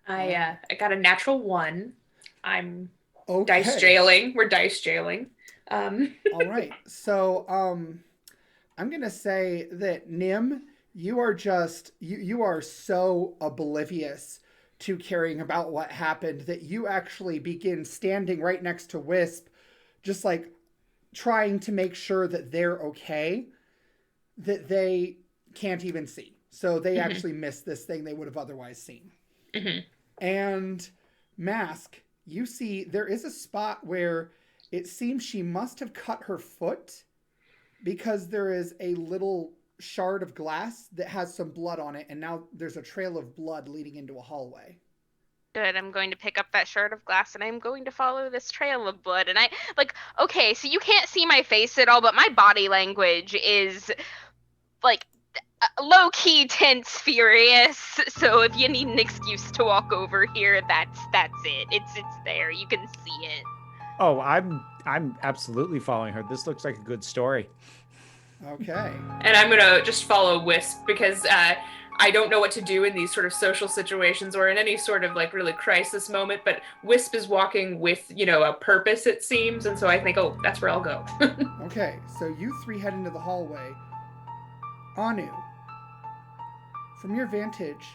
Speaker 2: I got a natural 1. I'm
Speaker 1: Okay.
Speaker 2: dice jailing. We're dice jailing.
Speaker 1: All right. So I'm gonna say that Nim, you are just you are so oblivious to caring about what happened that you actually begin standing right next to Wisp, just like trying to make sure that they're okay, that they can't even see. So they actually missed this thing they would have otherwise seen. And Mask, you see there is a spot where it seems she must have cut her foot because there is a little shard of glass that has some blood on it, and now there's a trail of blood leading into a hallway.
Speaker 3: Good. I'm going to pick up that shard of glass and I'm going to follow this trail of blood. And okay, so you can't see my face at all, but my body language is like low-key tense furious. So if you need an excuse to walk over here, that's it. It's there. You can see it.
Speaker 5: Oh, I'm absolutely following her. This looks like a good story.
Speaker 1: Okay.
Speaker 2: And I'm gonna just follow Wisp because I don't know what to do in these sort of social situations or in any sort of like really crisis moment, but Wisp is walking with, a purpose, it seems, and so I think, oh, that's where I'll go.
Speaker 1: Okay, so you three head into the hallway. Anu, from your vantage,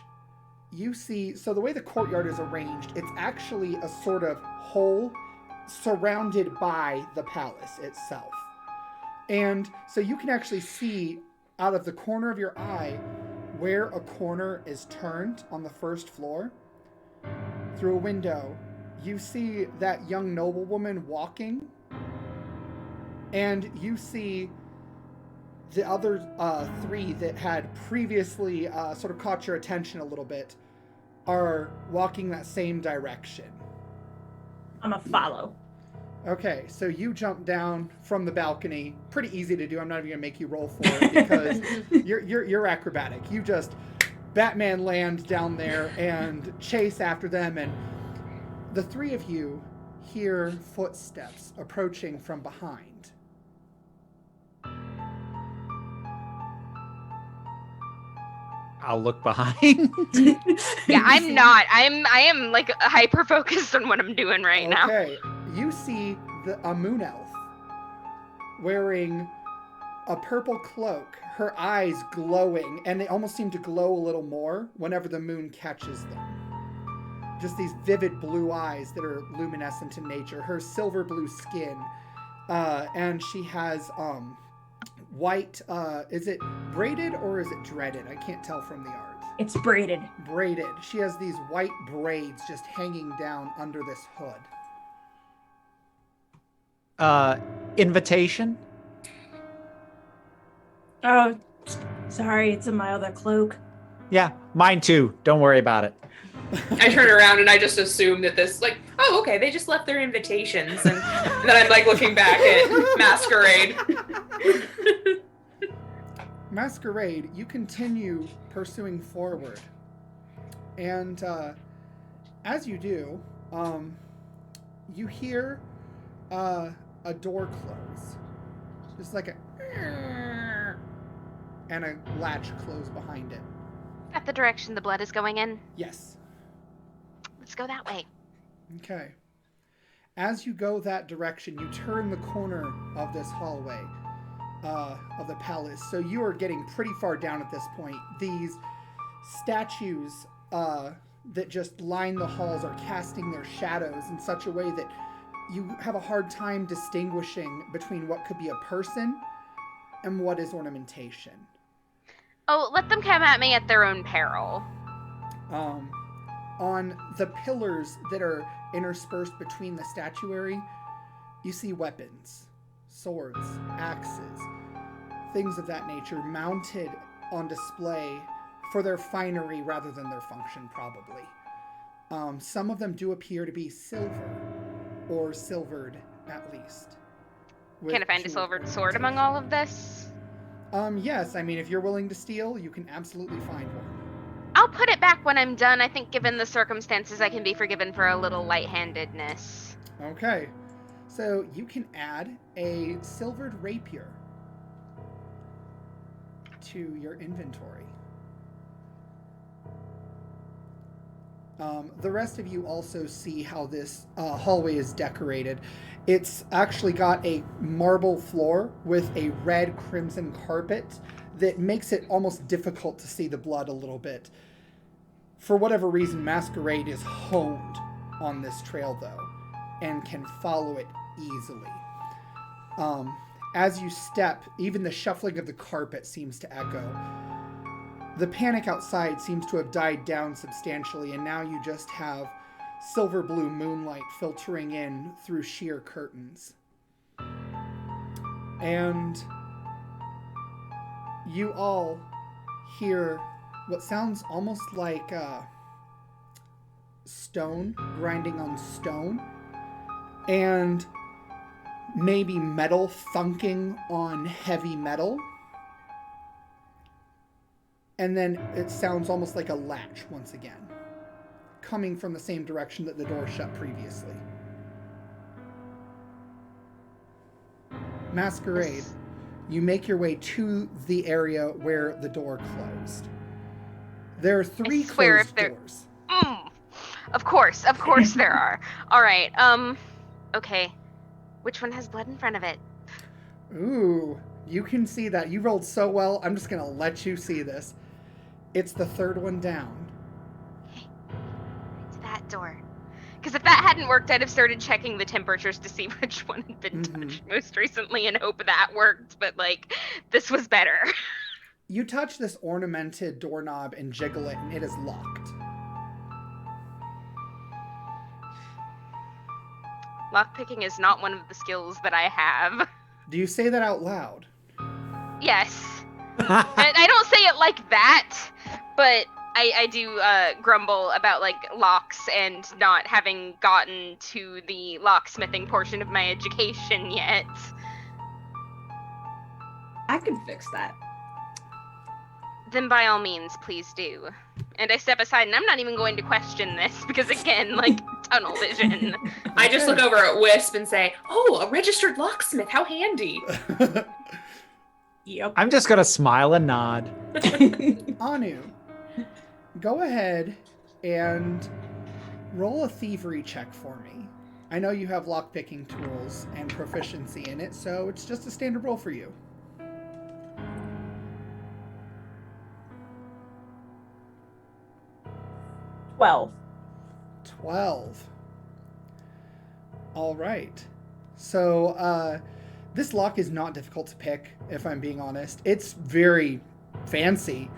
Speaker 1: you see, so the way the courtyard is arranged, it's actually a sort of hole surrounded by the palace itself. And so you can actually see out of the corner of your eye where a corner is turned on the first floor. Through a window, you see that young noblewoman walking, and you see the other three that had previously sort of caught your attention a little bit are walking that same direction.
Speaker 4: I'm a follow.
Speaker 1: Okay, so you jump down from the balcony. Pretty easy to do. I'm not even gonna make you roll for it because you're acrobatic. You just Batman land down there and chase after them, and the three of you hear footsteps approaching from behind.
Speaker 5: I'll look behind.
Speaker 3: Yeah, I'm not. I am like hyper focused on what I'm doing right now.
Speaker 1: Okay, you see a moon elf wearing a purple cloak, her eyes glowing, and they almost seem to glow a little more whenever the moon catches them. Just these vivid blue eyes that are luminescent in nature. Her silver blue skin, and she has white, is it braided or is it dreaded? I can't tell from the art.
Speaker 4: It's braided.
Speaker 1: Braided. She has these white braids just hanging down under this hood.
Speaker 5: Invitation?
Speaker 4: Oh, sorry, it's a milder cloak.
Speaker 5: Yeah, mine too. Don't worry about it.
Speaker 2: I turn around and I just assume that this, like, oh, okay, they just left their invitations. And then I'm like looking back at Masquerade.
Speaker 1: Masquerade, you continue pursuing forward. And As you do, you hear a door close. Just like a... and a latch close behind it.
Speaker 3: At the direction the blood is going in.
Speaker 1: Yes.
Speaker 3: Let's go that way.
Speaker 1: Okay. As you go that direction, you turn the corner of this hallway of the palace. So you are getting pretty far down at this point. These statues that just line the halls are casting their shadows in such a way that you have a hard time distinguishing between what could be a person and what is ornamentation.
Speaker 3: Oh, let them come at me at their own peril.
Speaker 1: On the pillars that are interspersed between the statuary, you see weapons, swords, axes, things of that nature mounted on display for their finery rather than their function, probably. Some of them do appear to be silver, or silvered at least.
Speaker 3: Can I find a silvered sword among all of this?
Speaker 1: Yes, I mean, if you're willing to steal, you can absolutely find one.
Speaker 3: I'll put it back when I'm done. I think given the circumstances, I can be forgiven for a little light-handedness.
Speaker 1: Okay. So you can add a silvered rapier to your inventory. The rest of you also see how this hallway is decorated. It's actually got a marble floor with a red crimson carpet that makes it almost difficult to see the blood a little bit. For whatever reason, Masquerade is honed on this trail, though, and can follow it easily. As you step, even the shuffling of the carpet seems to echo. The panic outside seems to have died down substantially, and now you just have silver blue moonlight filtering in through sheer curtains. And you all hear what sounds almost like stone grinding on stone, and maybe metal thunking on heavy metal. And then it sounds almost like a latch once again, coming from the same direction that the door shut previously. Masquerade, you make your way to the area where the door closed. There are 3 closed doors.
Speaker 3: Of course there are. All right. Okay. Which one has blood in front of it?
Speaker 1: Ooh, you can see that. You rolled so well. I'm just gonna let you see this. It's the 3rd one down.
Speaker 3: Okay. It's that door. Because if that hadn't worked, I'd have started checking the temperatures to see which one had been touched most recently and hope that worked. But, like, this was better.
Speaker 1: You touch this ornamented doorknob and jiggle it, and it is locked.
Speaker 3: Lockpicking is not one of the skills that I have.
Speaker 1: Do you say that out loud?
Speaker 3: Yes. I don't say it like that, but I do grumble about, like, locks and not having gotten to the locksmithing portion of my education yet.
Speaker 4: I can fix that.
Speaker 3: Then by all means, please do. And I step aside, and I'm not even going to question this, because again, like, tunnel vision.
Speaker 2: I just look over at Wisp and say, "Oh, a registered locksmith, how handy."
Speaker 4: Yep.
Speaker 5: I'm just gonna smile and nod.
Speaker 1: Anu, go ahead and roll a thievery check for me. I know you have lockpicking tools and proficiency in it, so it's just a standard roll for you.
Speaker 4: 12.
Speaker 1: 12. All right. So, this lock is not difficult to pick, if I'm being honest. It's very fancy.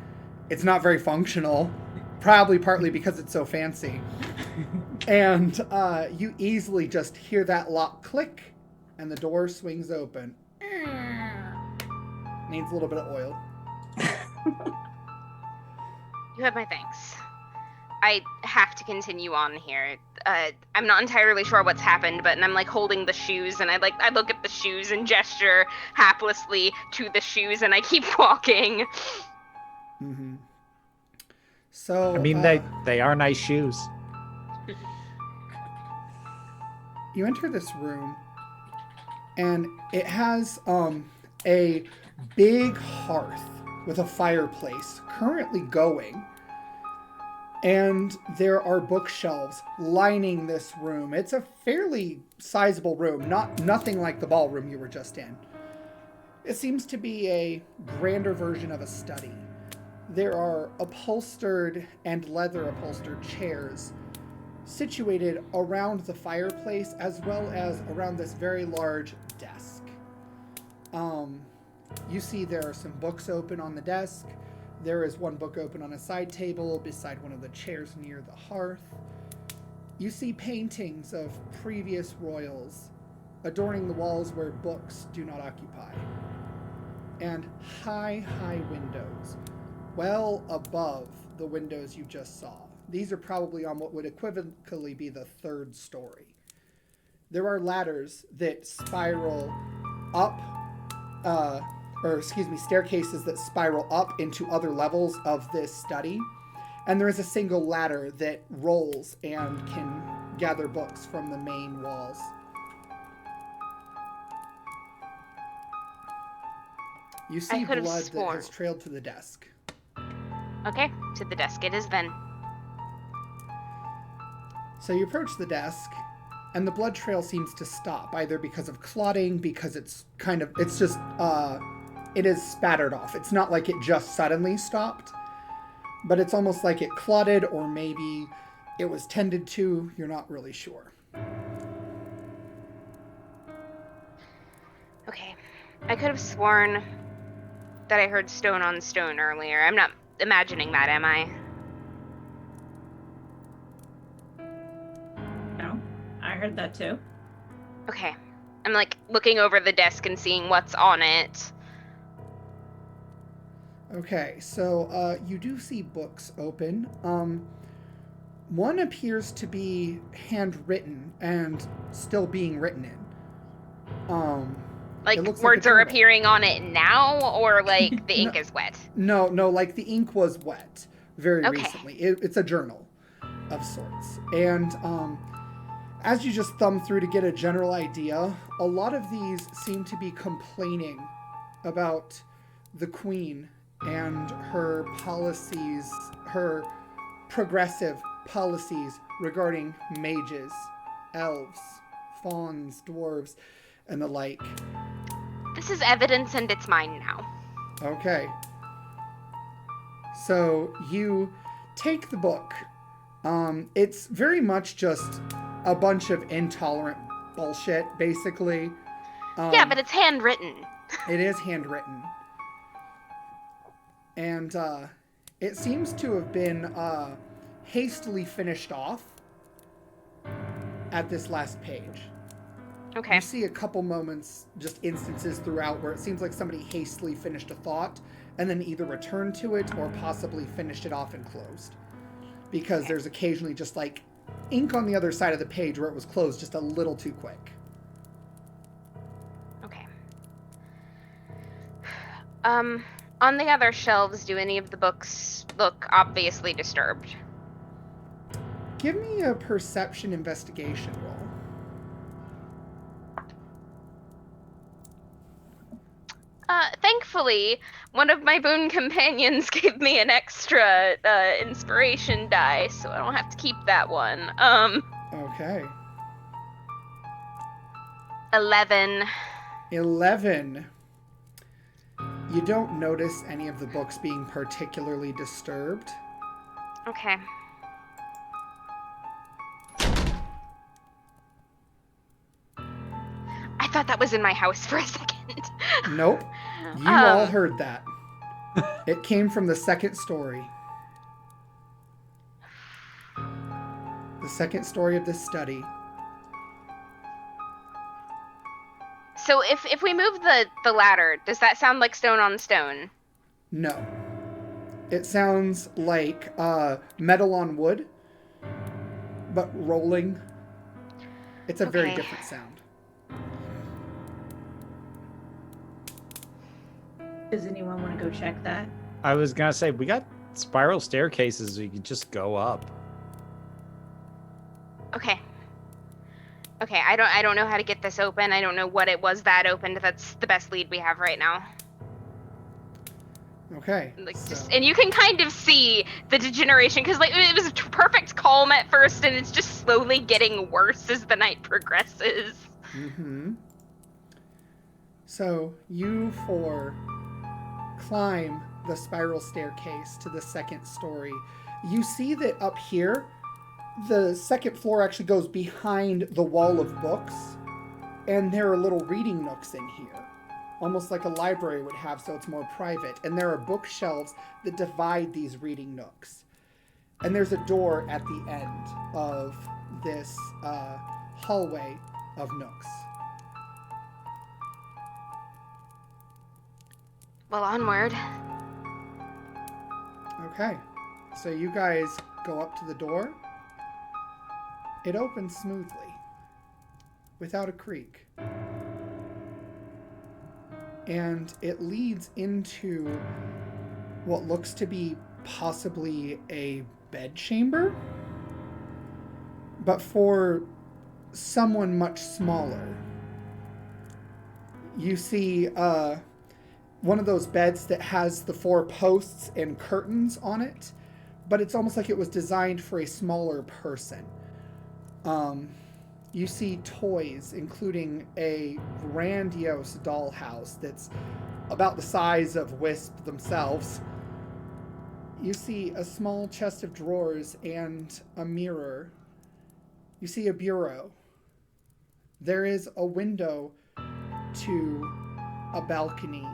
Speaker 1: It's not very functional, probably partly because it's so fancy. And you easily just hear that lock click, and the door swings open. Needs a little bit of oil.
Speaker 3: You have my thanks. I have to continue on here. I'm not entirely sure what's happened, but I'm like holding the shoes, and I look at the shoes and gesture haplessly to the shoes, and I keep walking.
Speaker 1: Mm-hmm. So
Speaker 5: I mean, they are nice shoes.
Speaker 1: You enter this room, and it has a big hearth with a fireplace currently going. And there are bookshelves lining this room. It's a fairly sizable room, nothing like the ballroom you were just in. It seems to be a grander version of a study. There are upholstered and leather upholstered chairs situated around the fireplace as well as around this very large desk. You see there are some books open on the desk. There is one book open on a side table beside one of the chairs near the hearth. You see paintings of previous royals adorning the walls where books do not occupy. And high, high windows, well above the windows you just saw. These are probably on what would equivocally be the third story. There are ladders that spiral up, staircases that spiral up into other levels of this study. And there is a single ladder that rolls and can gather books from the main walls. You see blood that has trailed to the desk.
Speaker 3: Okay, to the desk it is then.
Speaker 1: So you approach the desk, and the blood trail seems to stop, either because of clotting, because it is spattered off. It's not like it just suddenly stopped, but it's almost like it clotted, or maybe it was tended to. You're not really sure.
Speaker 3: Okay, I could have sworn that I heard stone on stone earlier. I'm not imagining that, am I?
Speaker 4: No, I heard that too.
Speaker 3: Okay. I'm like looking over the desk and seeing what's on it.
Speaker 1: Okay, so you do see books open. One appears to be handwritten and still being written in.
Speaker 3: Like words are appearing on it now, or like the ink is wet?
Speaker 1: No, like the ink was wet very recently. It's a journal of sorts. And as you just thumb through to get a general idea, a lot of these seem to be complaining about the queen and her policies, her progressive policies regarding mages, elves, fauns, dwarves, and the like.
Speaker 3: This is evidence and it's mine now.
Speaker 1: Okay. So you take the book. It's very much just a bunch of intolerant bullshit, basically.
Speaker 3: Yeah, but it's handwritten.
Speaker 1: It is handwritten. And it seems to have been hastily finished off at this last page.
Speaker 3: Okay.
Speaker 1: You see a couple moments, just instances throughout, where it seems like somebody hastily finished a thought and then either returned to it or possibly finished it off and closed. Because there's occasionally just like ink on the other side of the page where it was closed just a little too quick.
Speaker 3: Okay. On the other shelves, do any of the books look obviously disturbed?
Speaker 1: Give me a perception investigation roll.
Speaker 3: Thankfully, one of my boon companions gave me an extra inspiration die, so I don't have to keep that one.
Speaker 1: Okay.
Speaker 3: 11.
Speaker 1: 11. You don't notice any of the books being particularly disturbed.
Speaker 3: Okay. I thought that was in my house for a second.
Speaker 1: Nope. You all heard that. It came from the second story. The second story of this study.
Speaker 3: So if we move the ladder, does that sound like stone on stone?
Speaker 1: No. It sounds like metal on wood, but rolling. It's a very different sound.
Speaker 4: Does anyone want to go check that?
Speaker 5: I was gonna say, we got spiral staircases, so you can just go up.
Speaker 3: Okay. Okay, I don't know how to get this open. I don't know what it was that opened. That's the best lead we have right now.
Speaker 1: Okay.
Speaker 3: Like
Speaker 1: so-
Speaker 3: just, and you can kind of see the degeneration because like it was a perfect calm at first, and it's just slowly getting worse as the night progresses.
Speaker 1: Mm-hmm. So you four climb the spiral staircase to the second story. You see that up here, the second floor actually goes behind the wall of books, and there are little reading nooks in here, almost like a library would have, so it's more private. And there are bookshelves that divide these reading nooks. And there's a door at the end of this hallway of nooks.
Speaker 3: Well, onward.
Speaker 1: Okay, so you guys go up to the door. It opens smoothly, without a creak. And it leads into what looks to be possibly a bedchamber, but for someone much smaller. You see one of those beds that has the 4 posts and curtains on it, but it's almost like it was designed for a smaller person. You see toys, including a grandiose dollhouse that's about the size of Wisp themselves. You see a small chest of drawers and a mirror. You see a bureau. There is a window to a balcony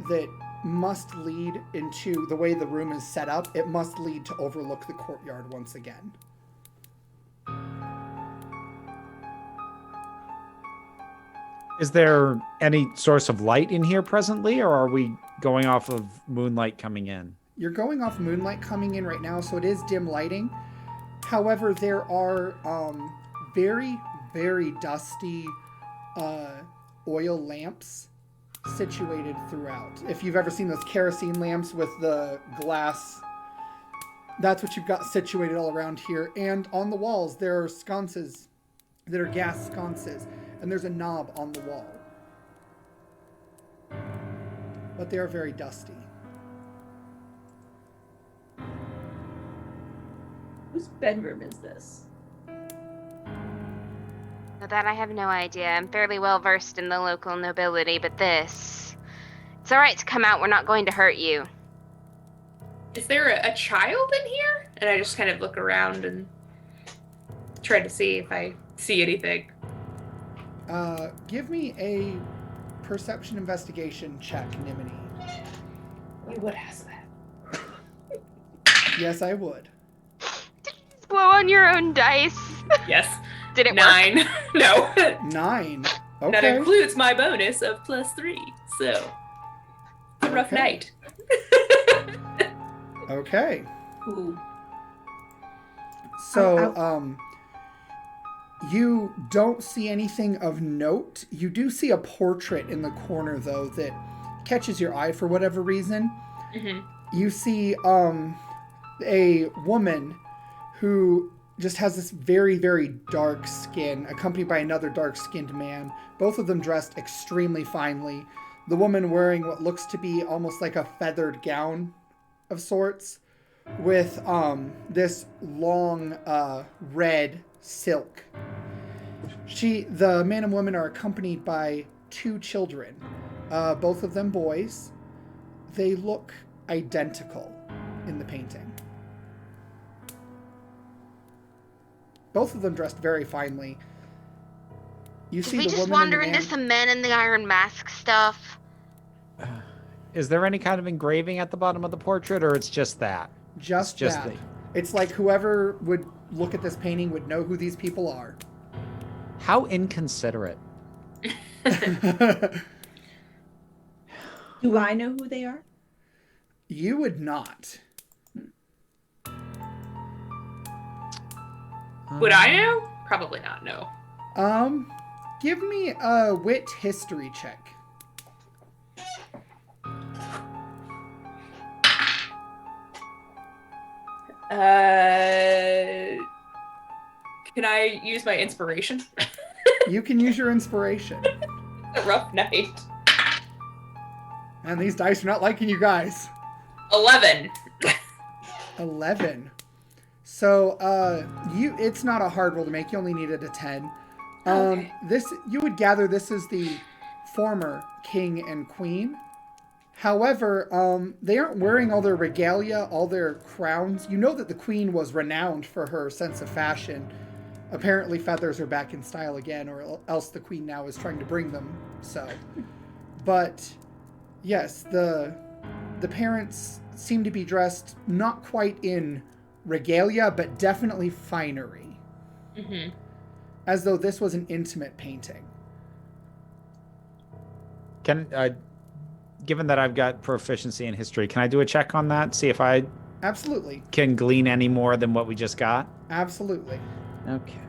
Speaker 1: that must lead into the way the room is set up. It must lead to overlook the courtyard once again.
Speaker 5: Is there any source of light in here presently, or are we going off of moonlight coming in?
Speaker 1: You're going off moonlight coming in right now, so it is dim lighting. However, there are very, very dusty oil lamps situated throughout. If you've ever seen those kerosene lamps with the glass, that's what you've got situated all around here. And on the walls, there are sconces that are gas sconces, and there's a knob on the wall. But they are very dusty.
Speaker 4: Whose bedroom is this?
Speaker 3: Now that I have no idea. I'm fairly well versed in the local nobility, but this... It's alright to come out, we're not going to hurt you.
Speaker 2: Is there a child in here? And I just kind of look around and try to see if I see anything.
Speaker 1: Give me a perception investigation check, Nimini.
Speaker 2: You would ask that.
Speaker 1: Yes, I would.
Speaker 3: Just blow on your own dice.
Speaker 2: Yes.
Speaker 3: Did it
Speaker 2: 9. No.
Speaker 1: 9.
Speaker 2: That
Speaker 1: Okay.
Speaker 2: includes my bonus of +3. So, it's a rough
Speaker 1: Okay.
Speaker 2: night.
Speaker 1: Okay.
Speaker 4: Ooh.
Speaker 1: So, you don't see anything of note. You do see a portrait in the corner, though, that catches your eye for whatever reason.
Speaker 2: Mm-hmm.
Speaker 1: You see a woman who just has this very, very dark skin, accompanied by another dark-skinned man, both of them dressed extremely finely. The woman wearing what looks to be almost like a feathered gown of sorts, with this long red silk. The man and woman are accompanied by 2 children, both of them boys. They look identical in the painting. Both of them dressed very finely. You
Speaker 3: Did
Speaker 1: see
Speaker 3: we
Speaker 1: the
Speaker 3: just
Speaker 1: woman
Speaker 3: wander
Speaker 1: and the
Speaker 3: into
Speaker 1: man.
Speaker 3: some men in the iron mask stuff?
Speaker 5: Is there any kind of engraving at the bottom of the portrait, or it's just that?
Speaker 1: Just
Speaker 5: It's
Speaker 1: that. It's like whoever would look at this painting would know who these people are.
Speaker 5: How inconsiderate.
Speaker 4: Do I know who they are?
Speaker 1: You would not.
Speaker 2: Would I know? Probably not, no.
Speaker 1: Give me a wit history check.
Speaker 2: Can I use my inspiration?
Speaker 1: You can use your inspiration.
Speaker 2: A rough night.
Speaker 1: And these dice are not liking you guys.
Speaker 2: 11.
Speaker 1: 11. So, it's not a hard roll to make. You only needed a 10.
Speaker 2: Okay.
Speaker 1: You would gather this is the former king and queen. However, they aren't wearing all their regalia, all their crowns. You know that the queen was renowned for her sense of fashion. Apparently feathers are back in style again, or else the queen now is trying to bring them. So, but yes, the parents seem to be dressed not quite in regalia, but definitely finery.
Speaker 2: Mm-hmm.
Speaker 1: As though this was an intimate painting.
Speaker 5: Can given that I've got proficiency in history, can I do a check on that? See if I
Speaker 1: Absolutely.
Speaker 5: can glean any more than what we just got?
Speaker 1: Absolutely.
Speaker 5: Okay.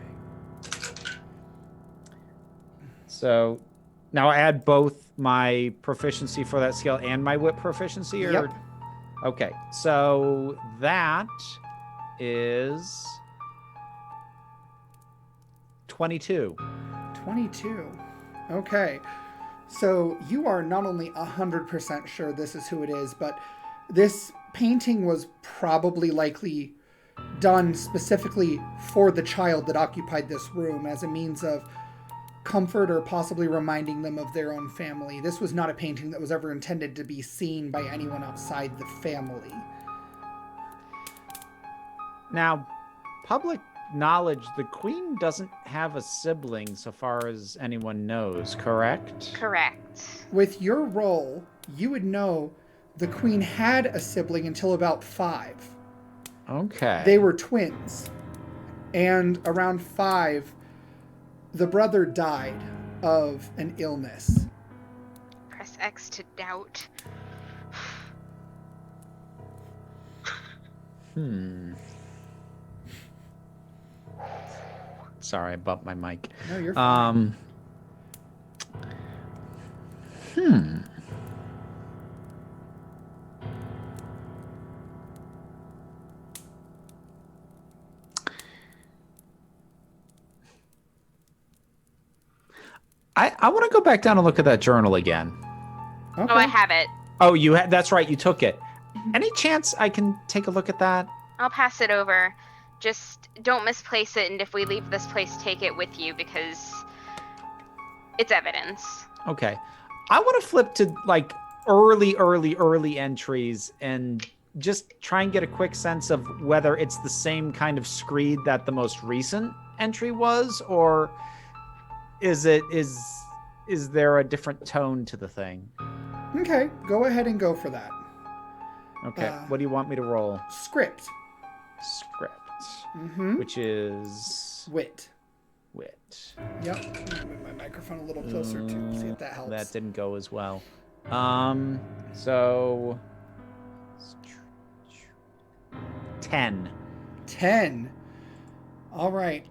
Speaker 5: So now I add both my proficiency for that skill and my whip proficiency? Or...
Speaker 1: Yep.
Speaker 5: Okay. So that is 22.
Speaker 1: 22. Okay. So you are not only 100% sure this is who it is, but this painting was probably likely done specifically for the child that occupied this room as a means of comfort or possibly reminding them of their own family. This was not a painting that was ever intended to be seen by anyone outside the family.
Speaker 5: Now, public knowledge, the queen doesn't have a sibling so far as anyone knows, correct?
Speaker 3: Correct.
Speaker 1: With your role, you would know the queen had a sibling until about 5.
Speaker 5: Okay.
Speaker 1: They were twins. And around 5, the brother died of an illness.
Speaker 3: Press X to doubt.
Speaker 5: Sorry, I bumped my mic.
Speaker 1: No, you're fine.
Speaker 5: I want to go back down and look at that journal again.
Speaker 1: Okay.
Speaker 3: Oh, I have it.
Speaker 5: Oh, that's right, you took it. Any chance I can take a look at that?
Speaker 3: I'll pass it over. Just don't misplace it, and if we leave this place, take it with you because it's evidence.
Speaker 5: Okay. I want to flip to like early entries and just try and get a quick sense of whether it's the same kind of screed that the most recent entry was, or is there a different tone to the thing?
Speaker 1: Okay, go ahead and go for that.
Speaker 5: Okay, what do you want me to roll?
Speaker 1: Script.
Speaker 5: Script.
Speaker 1: Mm-hmm.
Speaker 5: Which is
Speaker 1: Wit.
Speaker 5: wit.
Speaker 1: Yep. I'm gonna move my microphone a little closer to see if that helps.
Speaker 5: That didn't go as well. So 10.
Speaker 1: 10. All right.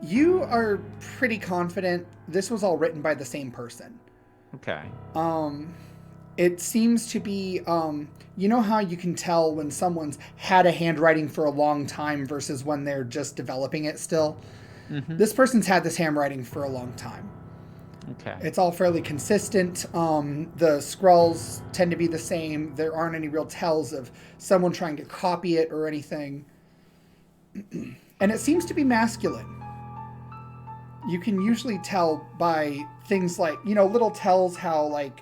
Speaker 1: You are pretty confident this was all written by the same person.
Speaker 5: Okay.
Speaker 1: It seems to be, you know how you can tell when someone's had a handwriting for a long time versus when they're just developing it still?
Speaker 5: Mm-hmm.
Speaker 1: This person's had this handwriting for a long time.
Speaker 5: Okay.
Speaker 1: It's all fairly consistent. The scrolls tend to be the same. There aren't any real tells of someone trying to copy it or anything. And it seems to be masculine. You can usually tell by things like, little tells how, like,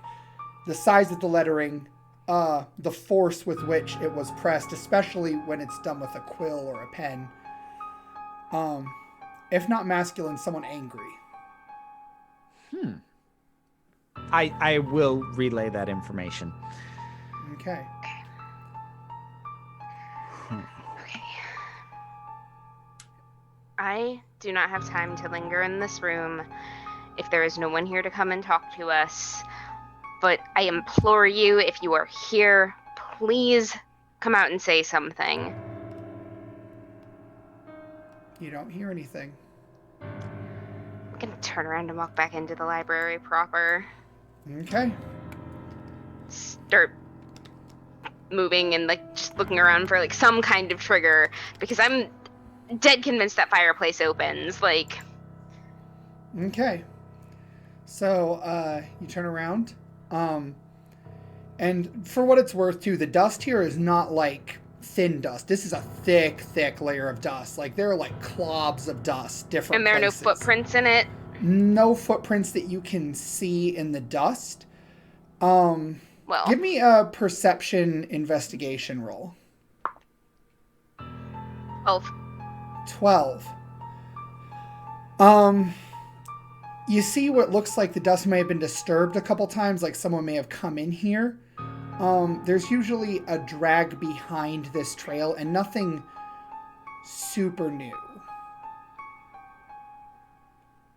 Speaker 1: the size of the lettering, the force with which it was pressed, especially when it's done with a quill or a pen. If not masculine, someone angry.
Speaker 5: I will relay that information.
Speaker 1: Okay.
Speaker 3: Okay. I do not have time to linger in this room if there is no one here to come and talk to us. But I implore you, if you are here, please come out and say something.
Speaker 1: You don't hear anything.
Speaker 3: I'm gonna turn around and walk back into the library proper.
Speaker 1: Okay.
Speaker 3: Start moving and just looking around for some kind of trigger because I'm dead convinced that fireplace opens.
Speaker 1: Okay. So you turn around. And for what it's worth, too, the dust here is not like thin dust. This is a thick, thick layer of dust. Like, there are like clobs of dust, different
Speaker 3: And there are
Speaker 1: places.
Speaker 3: no footprints in it?
Speaker 1: No footprints that you can see in the dust.
Speaker 3: Well,
Speaker 1: Give me a perception investigation roll.
Speaker 3: 12.
Speaker 1: 12. You see what looks like the dust may have been disturbed a couple times, like someone may have come in here. There's usually a drag behind this trail and nothing super new.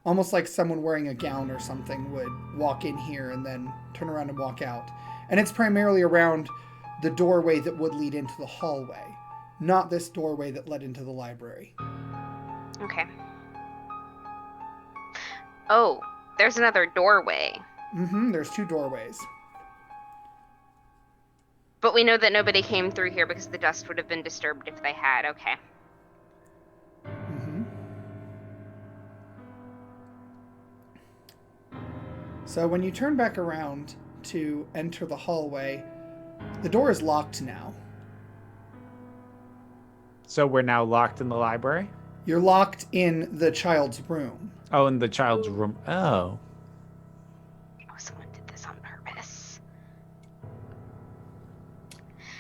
Speaker 1: Almost like someone wearing a gown or something would walk in here and then turn around and walk out. And it's primarily around the doorway that would lead into the hallway, not this doorway that led into the library.
Speaker 3: Okay. Oh, there's another doorway.
Speaker 1: There's 2 doorways.
Speaker 3: But we know that nobody came through here because the dust would have been disturbed if they had. Okay.
Speaker 1: So when you turn back around to enter the hallway, the door is locked now.
Speaker 5: So we're now locked in the library?
Speaker 1: You're locked in the child's room.
Speaker 5: Oh, in the child's room. Oh.
Speaker 3: Oh, someone did this on purpose.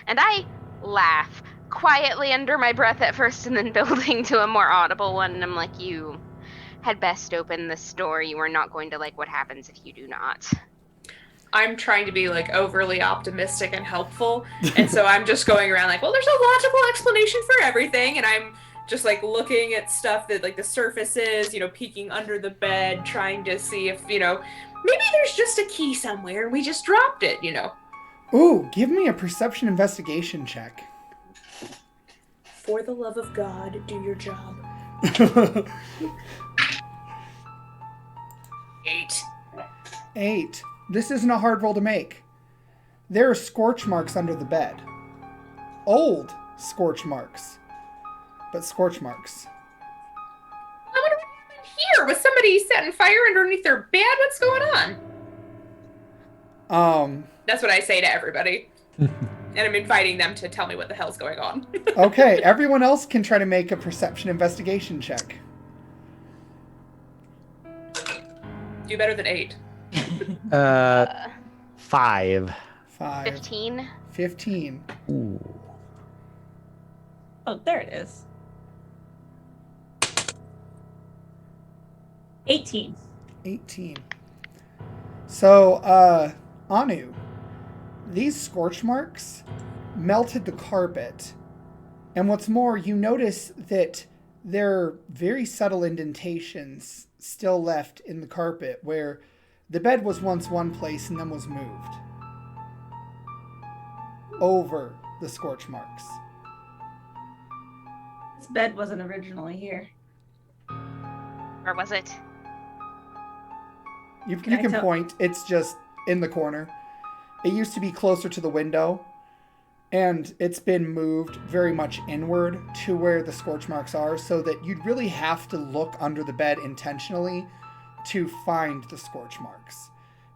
Speaker 3: And I laugh quietly under my breath at first and then building to a more audible one. And I'm like, you had best open this door. You are not going to like what happens if you do not.
Speaker 2: I'm trying to be like overly optimistic and helpful. And so I'm just going around like, well, there's a logical explanation for everything. And I'm just like looking at stuff that like the surfaces, peeking under the bed, trying to see if, maybe there's just a key somewhere and we just dropped it,
Speaker 1: Ooh, give me a perception investigation check.
Speaker 2: For the love of God, do your job. 8.
Speaker 1: 8. This isn't a hard roll to make. There are scorch marks under the bed. Old scorch marks. But scorch marks.
Speaker 2: I wonder what happened here. Was somebody setting fire underneath their bed? What's going on? That's what I say to everybody. And I'm inviting them to tell me what the hell's going on.
Speaker 1: Okay, everyone else can try to make a perception investigation check.
Speaker 2: Do better than 8.
Speaker 5: 5.
Speaker 1: 5.
Speaker 3: 15.
Speaker 1: 15.
Speaker 5: Ooh.
Speaker 4: Oh, there it is. 18.
Speaker 1: 18. So, Anu, these scorch marks melted the carpet. And what's more, you notice that there are very subtle indentations still left in the carpet where the bed was once one place and then was moved over the scorch marks.
Speaker 4: This bed wasn't originally here.
Speaker 3: Or was it?
Speaker 1: You can point. It's just in the corner. It used to be closer to the window, and it's been moved very much inward to where the scorch marks are, so that you'd really have to look under the bed intentionally to find the scorch marks.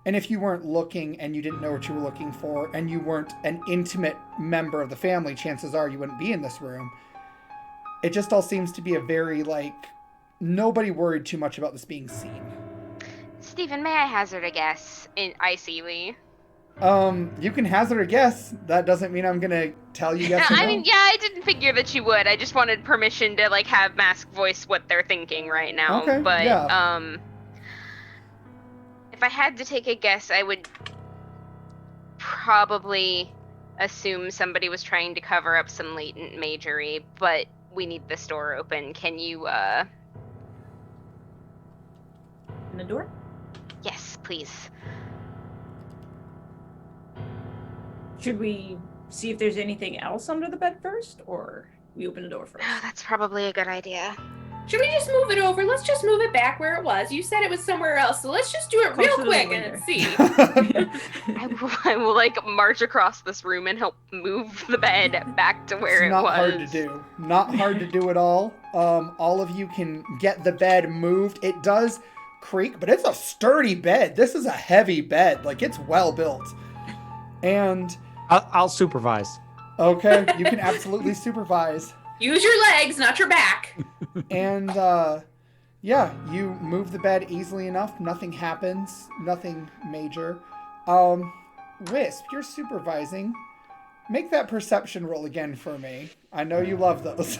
Speaker 1: And if you weren't looking and you didn't know what you were looking for, and you weren't an intimate member of the family, chances are you wouldn't be in this room. It just all seems to be a very, nobody worried too much about this being seen.
Speaker 3: Stephen, may I hazard a guess icily?
Speaker 1: You can hazard a guess. That doesn't mean I'm gonna tell you yes or no.
Speaker 3: I mean, yeah, I didn't figure that you would. I just wanted permission to have Mask voice what they're thinking right now.
Speaker 1: Okay,
Speaker 3: but
Speaker 1: yeah.
Speaker 3: If I had to take a guess, I would probably assume somebody was trying to cover up some latent magery, but we need this door open. Can you
Speaker 4: In the door?
Speaker 3: Yes, please.
Speaker 4: Should we see if there's anything else under the bed first, or we open the door first?
Speaker 3: Oh, that's probably a good idea.
Speaker 2: Should we just move it over? Let's just move it back where it was. You said it was somewhere else, so let's just do it real
Speaker 4: Closer to the
Speaker 2: quick
Speaker 4: window.
Speaker 2: and see.
Speaker 3: I will march across this room and help move the bed back to where
Speaker 1: It's not
Speaker 3: it was.
Speaker 1: hard to do. Not hard to do at all. All of you can get the bed moved. It does creak, but it's a sturdy bed. This is a heavy bed. Like, it's well built. And
Speaker 5: I'll supervise.
Speaker 1: okay, you can absolutely supervise.
Speaker 2: Use your legs, not your back.
Speaker 1: And yeah, you move the bed easily enough. Nothing happens. Nothing major. Wisp, you're supervising. Make that perception roll again for me. I know you love those.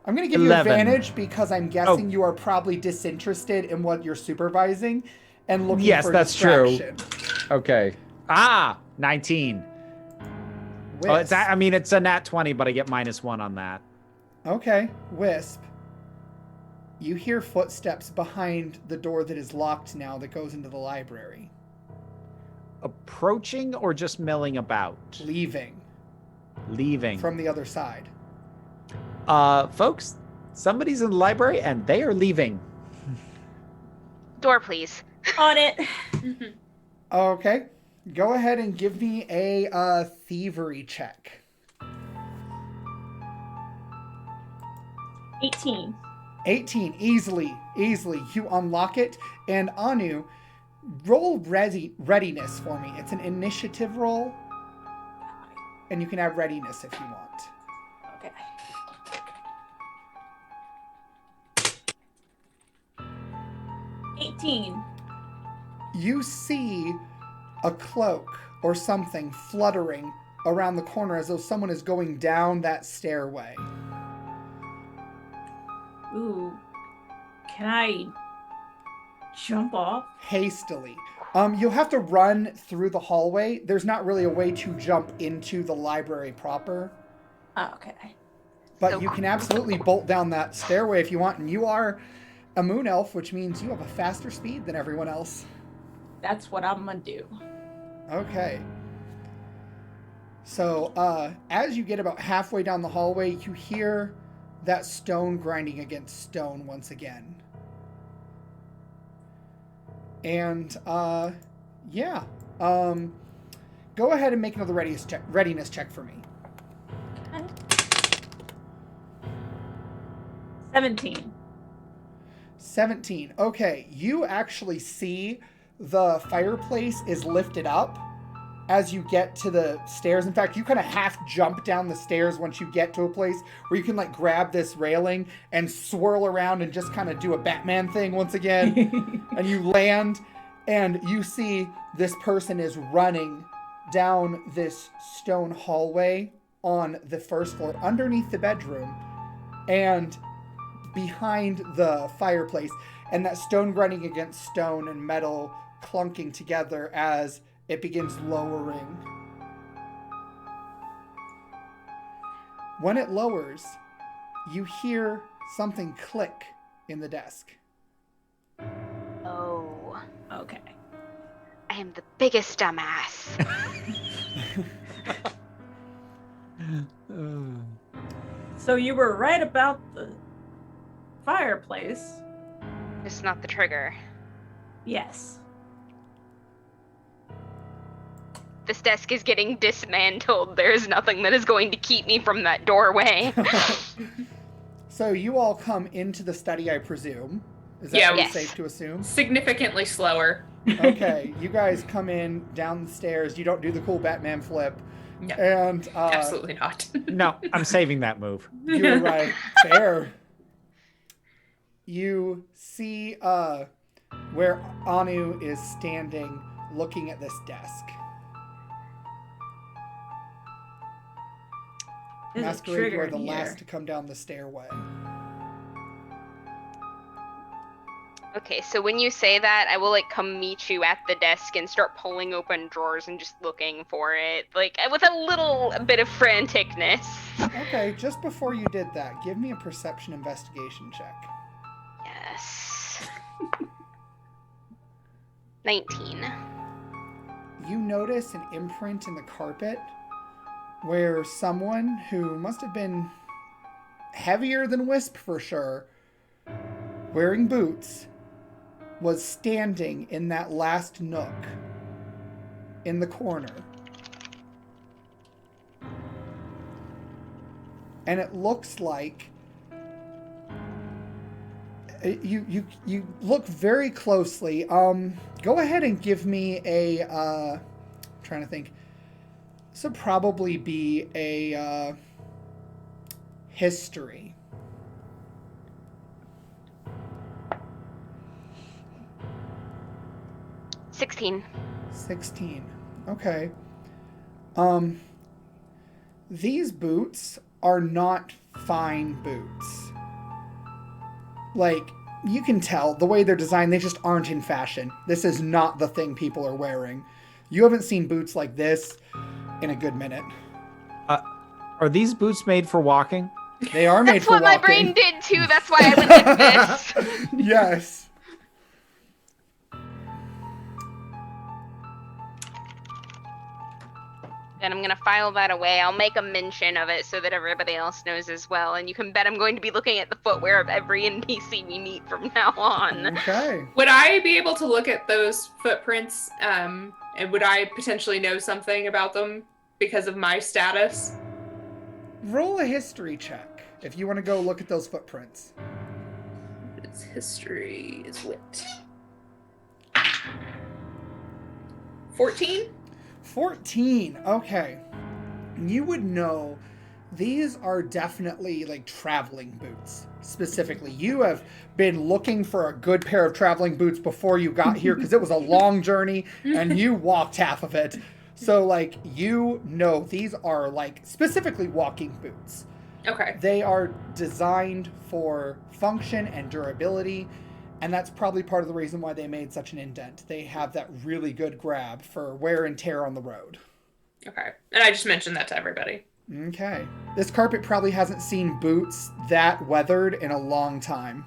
Speaker 1: I'm going to give
Speaker 5: 11.
Speaker 1: you advantage because I'm guessing you are probably disinterested in what you're supervising and looking for distraction.
Speaker 5: True. Okay. 19.
Speaker 1: Wisp.
Speaker 5: It's a nat 20, but I get -1 on that.
Speaker 1: Okay, Wisp. You hear footsteps behind the door that is locked now that goes into the library.
Speaker 5: Approaching or just milling about?
Speaker 1: Leaving.
Speaker 5: Leaving.
Speaker 1: From the other side.
Speaker 5: Folks, somebody's in the library and they are leaving.
Speaker 3: Door, please.
Speaker 4: On it.
Speaker 1: Okay. Go ahead and give me a thievery check.
Speaker 4: 18.
Speaker 1: 18. Easily. You unlock it. And Anu, roll readiness for me. It's an initiative roll. And you can add readiness if you want.
Speaker 4: Okay.
Speaker 1: You see a cloak or something fluttering around the corner as though someone is going down that stairway.
Speaker 4: Ooh. Can I jump off?
Speaker 1: Hastily. You'll have to run through the hallway. There's not really a way to jump into the library proper.
Speaker 4: Oh, okay.
Speaker 1: But you can absolutely bolt down that stairway if you want. And you are a moon elf, which means you have a faster speed than everyone else.
Speaker 4: That's what I'm gonna do.
Speaker 1: Okay. So, as you get about halfway down the hallway, you hear that stone grinding against stone once again. And, yeah. Go ahead and make another readiness check for me.
Speaker 4: Okay. 17.
Speaker 1: 17. Okay, you actually see the fireplace is lifted up as you get to the stairs. In fact, you kind of half jump down the stairs once you get to a place where you can like grab this railing and swirl around and just kind of do a Batman thing once again. And you land and you see this person is running down this stone hallway on the first floor underneath the bedroom and behind the fireplace, and that stone grinding against stone and metal clunking together as it begins lowering. When it lowers, you hear something click in the desk.
Speaker 3: Oh.
Speaker 4: Okay.
Speaker 3: I am the biggest dumbass.
Speaker 4: So you were right about the fireplace.
Speaker 3: Just not the trigger.
Speaker 4: Yes.
Speaker 3: This desk is getting dismantled. There's nothing that is going to keep me from that doorway.
Speaker 1: So you all come into the study, I presume. Is that
Speaker 2: Yeah.
Speaker 1: safe to assume?
Speaker 2: Significantly slower.
Speaker 1: Okay, you guys come in down the stairs. You don't do the cool Batman flip.
Speaker 2: No,
Speaker 1: And
Speaker 2: absolutely not.
Speaker 5: No, I'm saving that move.
Speaker 1: you're right. Fair. You see where Anu is standing looking at this desk.
Speaker 4: There's a
Speaker 1: Masquerade, you
Speaker 4: trigger
Speaker 1: are the
Speaker 4: in here.
Speaker 1: last to come down the stairway.
Speaker 3: Okay, so when you say that, I will come meet you at the desk and start pulling open drawers and just looking for it, with a little bit of franticness.
Speaker 1: Okay, just before you did that, give me a perception investigation check.
Speaker 3: Yes. 19.
Speaker 1: You notice an imprint in the carpet where someone who must have been heavier than Wisp for sure, wearing boots, was standing in that last nook in the corner. And it looks like You look very closely. Go ahead and give me a. I'm trying to think. This would probably be a history.
Speaker 3: $16.
Speaker 1: 16. Okay. These boots are not fine boots. Like, you can tell the way they're designed, they just aren't in fashion. This is not the thing people are wearing. You haven't seen boots like this in a good minute.
Speaker 5: Are these boots made for walking?
Speaker 1: They are made for walking.
Speaker 3: That's what my brain did too. That's why I went like this.
Speaker 1: Yes.
Speaker 3: And I'm going to file that away. I'll make a mention of it so that everybody else knows as well. And you can bet I'm going to be looking at the footwear of every NPC we meet from now on.
Speaker 1: Okay.
Speaker 2: Would I be able to look at those footprints, and would I potentially know something about them because of my status?
Speaker 1: Roll a history check if you want to go look at those footprints.
Speaker 2: It's history is wit. 14?
Speaker 1: 14. Okay. You would know these are definitely like traveling boots. Specifically, you have been looking for a good pair of traveling boots before you got here because it was a long journey and you walked half of it. So like, you know, these are like specifically walking boots.
Speaker 2: Okay.
Speaker 1: They are designed for function and durability. And that's probably part of the reason why they made such an indent. They have that really good grab for wear and tear on the road.
Speaker 2: Okay. And I just mentioned that to everybody.
Speaker 1: Okay. This carpet probably hasn't seen boots that weathered in a long time.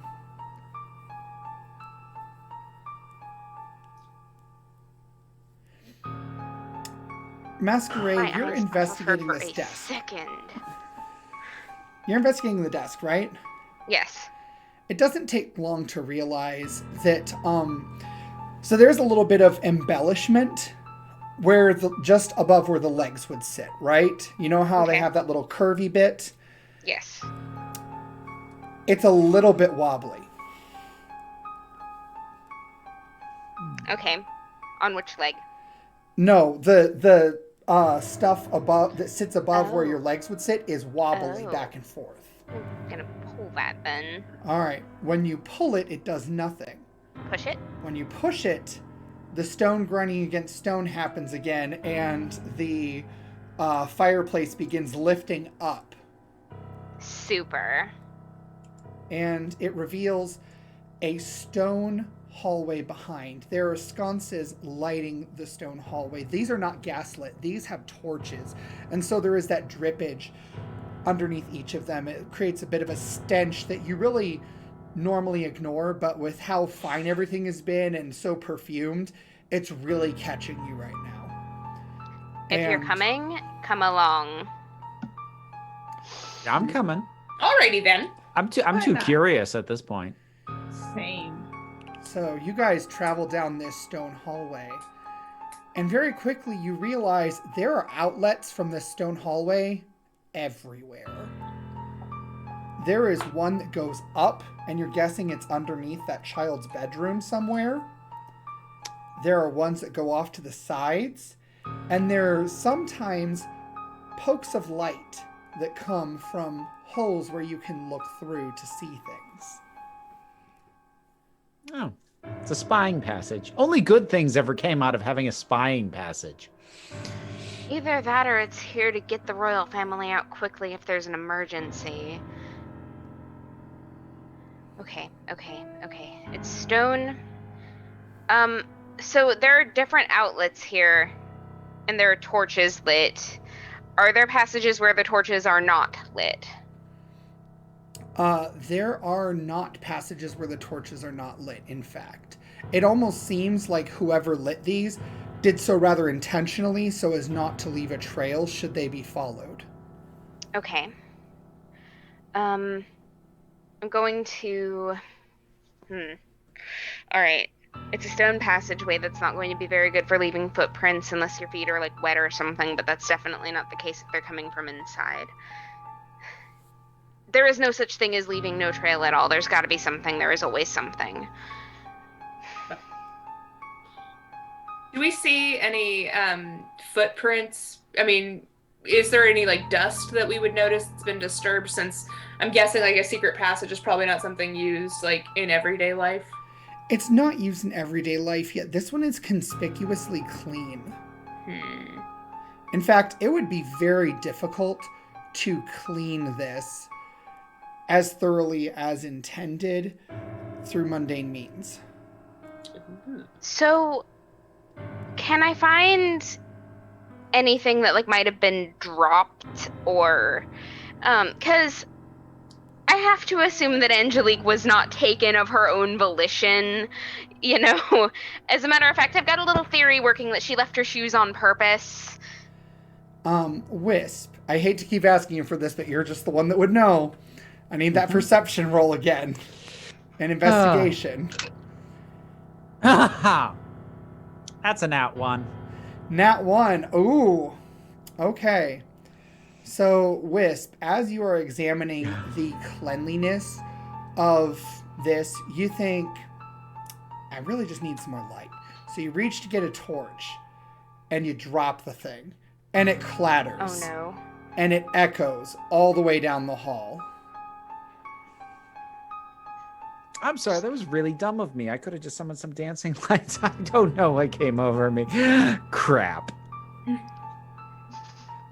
Speaker 1: Masquerade, you're investigating this desk. You're investigating the desk, right?
Speaker 3: Yes.
Speaker 1: It doesn't take long to realize that, so there's a little bit of embellishment where just above where the legs would sit, right? You know how they have that little curvy bit?
Speaker 3: Yes.
Speaker 1: It's a little bit wobbly.
Speaker 3: Okay. On which leg?
Speaker 1: No, the stuff above that sits above where your legs would sit is wobbly back and forth.
Speaker 3: I'm gonna pull that then.
Speaker 1: All right. When you pull it, it does nothing.
Speaker 3: Push it?
Speaker 1: When you push it, the stone grinding against stone happens again, and the fireplace begins lifting up.
Speaker 3: Super.
Speaker 1: And it reveals a stone hallway behind. There are sconces lighting the stone hallway. These are not gaslit. These have torches. And so there is that drippage underneath each of them. It creates a bit of a stench that you really normally ignore, but with how fine everything has been and so perfumed, it's really catching you right now.
Speaker 3: If you're coming, come along.
Speaker 5: Yeah, I'm coming.
Speaker 2: Alrighty then.
Speaker 5: I'm too curious at this point.
Speaker 4: Same.
Speaker 1: So you guys travel down this stone hallway, and very quickly you realize there are outlets from this stone hallway everywhere. There is one that goes up, and you're guessing it's underneath that child's bedroom somewhere. There are ones that go off to the sides, and there are sometimes pokes of light that come from holes where you can look through to see things.
Speaker 5: Oh, it's a spying passage. Only good things ever came out of having a spying passage.
Speaker 3: Either that or it's here to get the royal family out quickly if there's an emergency. Okay. It's stone. So there are different outlets here, and there are torches lit. Are there passages where the torches are not lit?
Speaker 1: There are not passages where the torches are not lit, in fact. It almost seems like whoever lit these did so rather intentionally so as not to leave a trail should they be followed.
Speaker 3: Okay. I'm going to... Alright. It's a stone passageway that's not going to be very good for leaving footprints unless your feet are, like, wet or something, but that's definitely not the case if they're coming from inside. there is no such thing as leaving no trail at all. There's got to be something. There is always something.
Speaker 2: Do we see any footprints? I mean, is there any like dust that we would notice that's been disturbed, since I'm guessing like a secret passage is probably not something used like in everyday life?
Speaker 1: It's not used in everyday life yet. This one is conspicuously clean. In fact, it would be very difficult to clean this as thoroughly as intended through mundane means.
Speaker 3: So, can I find anything that like might have been dropped, or because I have to assume that Angelique was not taken of her own volition, you know. As a matter of fact, I've got a little theory working that she left her shoes on purpose.
Speaker 1: Wisp, I hate to keep asking you for this, but you're just the one that would know. I need that perception roll again. An investigation.
Speaker 5: That's a nat 1.
Speaker 1: Nat 1. Ooh. Okay. So, Wisp, as you are examining the cleanliness of this, you think, I really just need some more light. So you reach to get a torch, and you drop the thing, and it clatters.
Speaker 3: Oh no.
Speaker 1: And it echoes all the way down the hall.
Speaker 5: I'm sorry, that was really dumb of me. I could have just summoned some dancing lights. I don't know what came over me. Crap.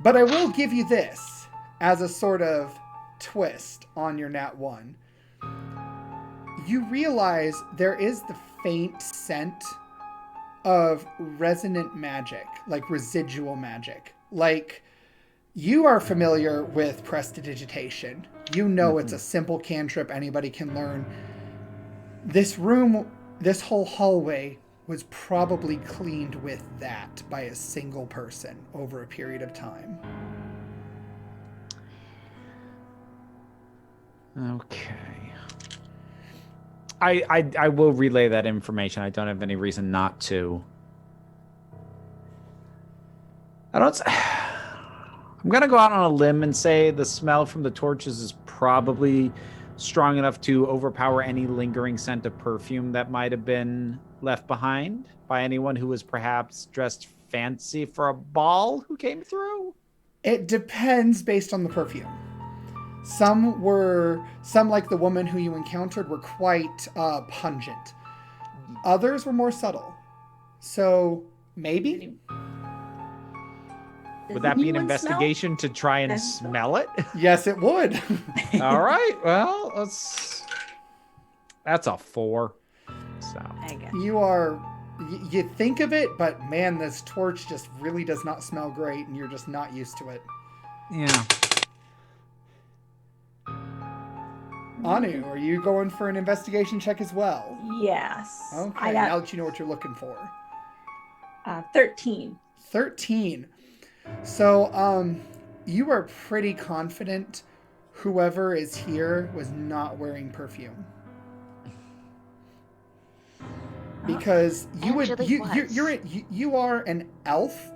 Speaker 1: But I will give you this as a sort of twist on your nat 1. You realize there is the faint scent of resonant magic, like residual magic. Like, you are familiar with prestidigitation. You know it's a simple cantrip anybody can learn. This room, this whole hallway, was probably cleaned with that by a single person over a period of time.
Speaker 5: Okay. I will relay that information. I don't have any reason not to. I'm going to go out on a limb and say the smell from the torches is probably strong enough to overpower any lingering scent of perfume that might have been left behind by anyone who was perhaps dressed fancy for a ball who came through.
Speaker 1: It depends based on the perfume. Some, like the woman who you encountered, were quite pungent. Others were more subtle. So, maybe?
Speaker 5: Would that be an investigation to try and smell it?
Speaker 1: Yes, it would.
Speaker 5: All right. Well, that's a 4. So
Speaker 1: you think of it, but man, this torch just really does not smell great, and you're just not used to it.
Speaker 5: Yeah.
Speaker 1: Anu, are you going for an investigation check as well?
Speaker 4: Yes.
Speaker 1: Okay, now that you know what you're looking for.
Speaker 4: 13.
Speaker 1: 13. So, you are pretty confident whoever is here was not wearing perfume. Because you are an elf,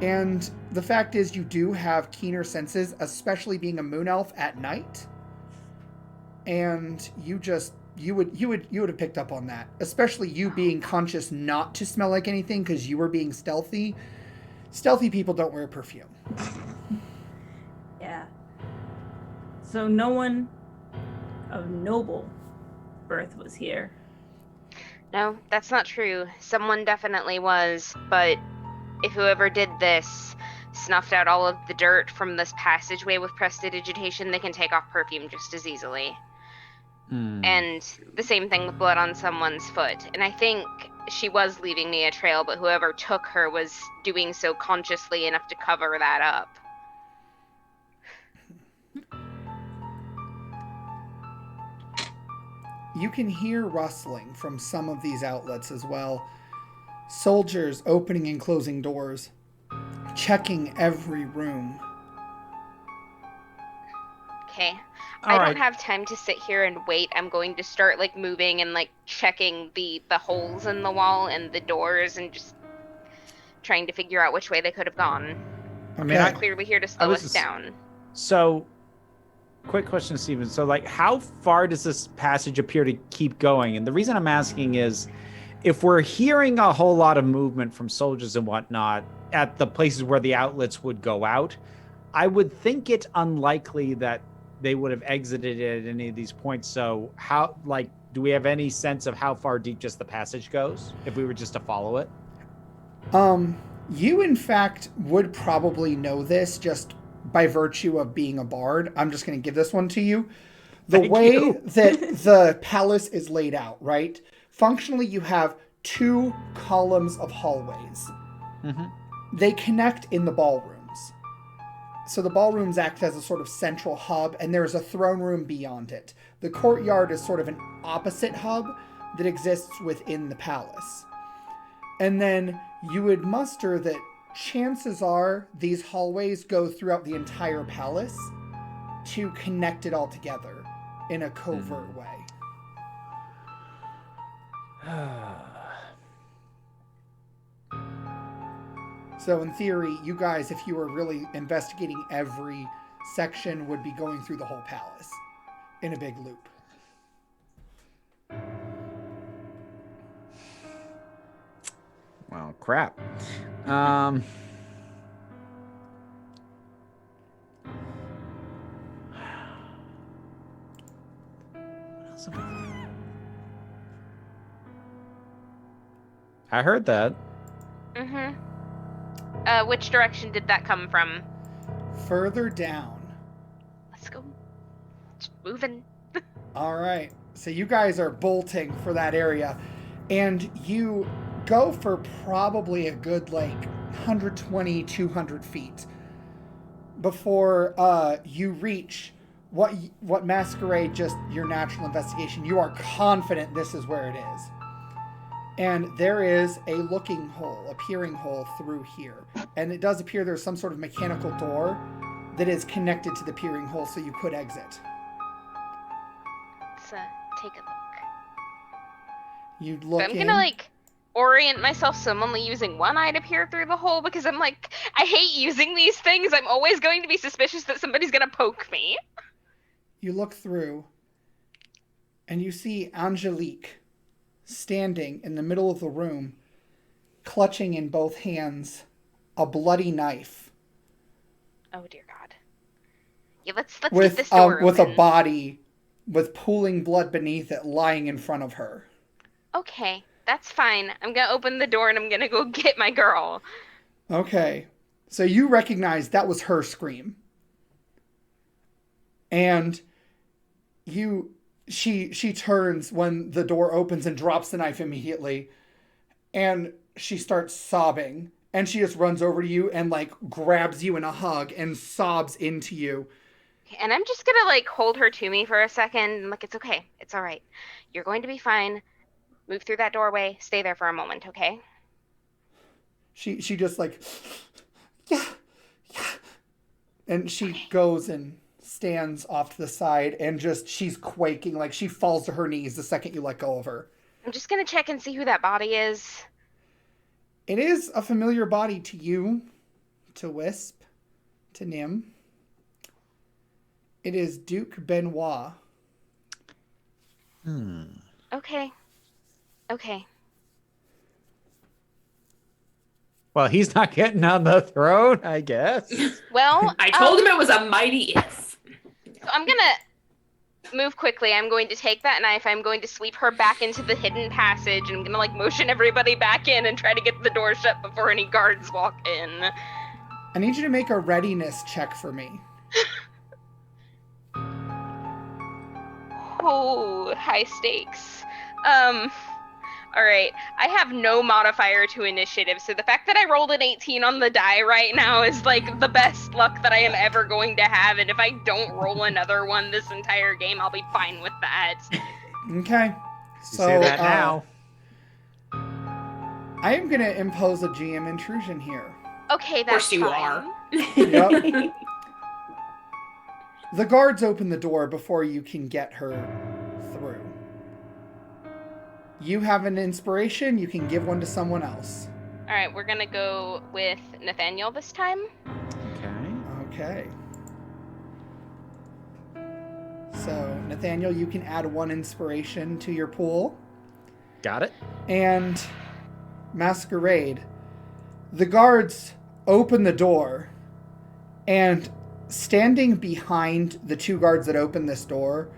Speaker 1: and the fact is you do have keener senses, especially being a moon elf at night. And you would have picked up on that, especially you being conscious not to smell like anything because you were being stealthy. Stealthy people don't wear perfume.
Speaker 4: Yeah. So no one of noble birth was here.
Speaker 3: No, that's not true. Someone definitely was, but if whoever did this snuffed out all of the dirt from this passageway with prestidigitation, they can take off perfume just as easily. And the same thing with blood on someone's foot. And I think she was leaving me a trail, but whoever took her was doing so consciously enough to cover that up.
Speaker 1: You can hear rustling from some of these outlets as well. Soldiers opening and closing doors, checking every room.
Speaker 3: Okay. I don't have time to sit here and wait. I'm going to start like moving and like checking the holes in the wall and the doors and just trying to figure out which way they could have gone.
Speaker 1: Okay.
Speaker 3: They're clearly here to slow us down.
Speaker 5: So quick question, Steven. So, like, how far does this passage appear to keep going? And the reason I'm asking is, if we're hearing a whole lot of movement from soldiers and whatnot at the places where the outlets would go out, I would think it's unlikely that they would have exited at any of these points. So, how, like, do we have any sense of how far deep just the passage goes if we were just to follow it?
Speaker 1: You in fact would probably know this just by virtue of being a bard. I'm just going to give this one to you. The way that the palace is laid out, right? Functionally, you have 2 columns of hallways.
Speaker 5: Mm-hmm.
Speaker 1: They connect in the ballrooms. So the ballrooms act as a sort of central hub, and there's a throne room beyond it. The courtyard is sort of an opposite hub that exists within the palace. And then you would muster that chances are these hallways go throughout the entire palace to connect it all together in a covert way. So in theory, you guys, if you were really investigating every section, would be going through the whole palace in a big loop.
Speaker 5: Well, crap. I heard that.
Speaker 3: Mm-hmm. Which direction did that come from?
Speaker 1: Further down.
Speaker 3: Let's go. Just moving.
Speaker 1: All right. So you guys are bolting for that area, and you go for probably a good, 120, 200 feet before you reach what masquerade just your natural investigation. You are confident this is where it is. And there is a looking hole, a peering hole through here. And it does appear there's some sort of mechanical door that is connected to the peering hole, so you could exit.
Speaker 3: Let's take a look.
Speaker 1: You'd look
Speaker 3: I'm gonna orient myself so I'm only using one eye to peer through the hole, because I'm I hate using these things. I'm always going to be suspicious that somebody's gonna poke me.
Speaker 1: You look through, and you see Angelique standing in the middle of the room, clutching in both hands a bloody knife.
Speaker 3: Oh dear God! Yeah, let's
Speaker 1: with
Speaker 3: get this door
Speaker 1: with a
Speaker 3: open.
Speaker 1: body with pooling blood beneath it lying in front of her.
Speaker 3: Okay, that's fine. I'm gonna open the door and I'm gonna go get my girl.
Speaker 1: Okay, so you recognize that was her scream, and she turns when the door opens and drops the knife immediately, and she starts sobbing, and she just runs over to you and grabs you in a hug and sobs into you.
Speaker 3: And I'm just gonna hold her to me for a second. It's okay. It's all right. You're going to be fine. Move through that doorway. Stay there for a moment, okay?
Speaker 1: She just yeah. And she goes and stands off to the side and she's quaking, she falls to her knees the second you let go of her.
Speaker 3: I'm just gonna check and see who that body is.
Speaker 1: It is a familiar body to you, to Wisp, to Nim. It is Duke Benoit.
Speaker 3: Okay.
Speaker 5: Well, he's not getting on the throne, I guess.
Speaker 3: Well,
Speaker 2: I told him it was a mighty if.
Speaker 3: So I'm gonna move quickly. I'm going to take that knife. I'm going to sweep her back into the hidden passage. And I'm gonna motion everybody back in and try to get the door shut before any guards walk in.
Speaker 1: I need you to make a readiness check for me.
Speaker 3: Oh, high stakes. All right. I have no modifier to initiative, so the fact that I rolled an 18 on the die right now is the best luck that I am ever going to have, and if I don't roll another one this entire game, I'll be fine with that.
Speaker 1: Okay. So
Speaker 5: say that now.
Speaker 1: I am going to impose a GM intrusion here.
Speaker 3: Okay, that's
Speaker 2: Of course you
Speaker 3: fine.
Speaker 2: are.
Speaker 1: Yep. The guards open the door before you can get her through. You have an inspiration, you can give one to someone else.
Speaker 3: All right, we're gonna go with Nathaniel this time.
Speaker 5: Okay.
Speaker 1: Okay. Nathaniel, you can add 1 inspiration to your pool.
Speaker 5: Got it.
Speaker 1: And Masquerade, the guards open the door, and standing behind the 2 guards that open this door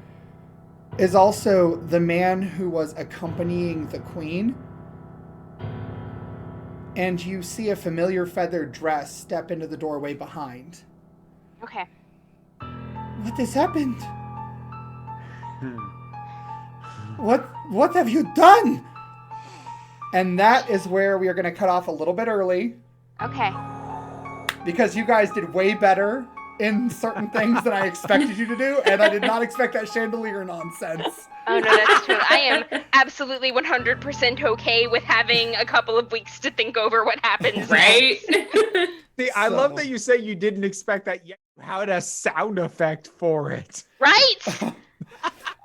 Speaker 1: is also the man who was accompanying the queen. And you see a familiar feathered dress step into the doorway behind.
Speaker 3: Okay.
Speaker 1: What has happened? What have you done? And that is where we are going to cut off a little bit early.
Speaker 3: Okay.
Speaker 1: Because you guys did way better in certain things than I expected you to do, and I did not expect that chandelier nonsense.
Speaker 3: Oh, no, that's true. I am absolutely 100% okay with having a couple of weeks to think over what happens.
Speaker 2: Right?
Speaker 5: See, I love that you say you didn't expect that yet. You had a sound effect for it.
Speaker 3: Right?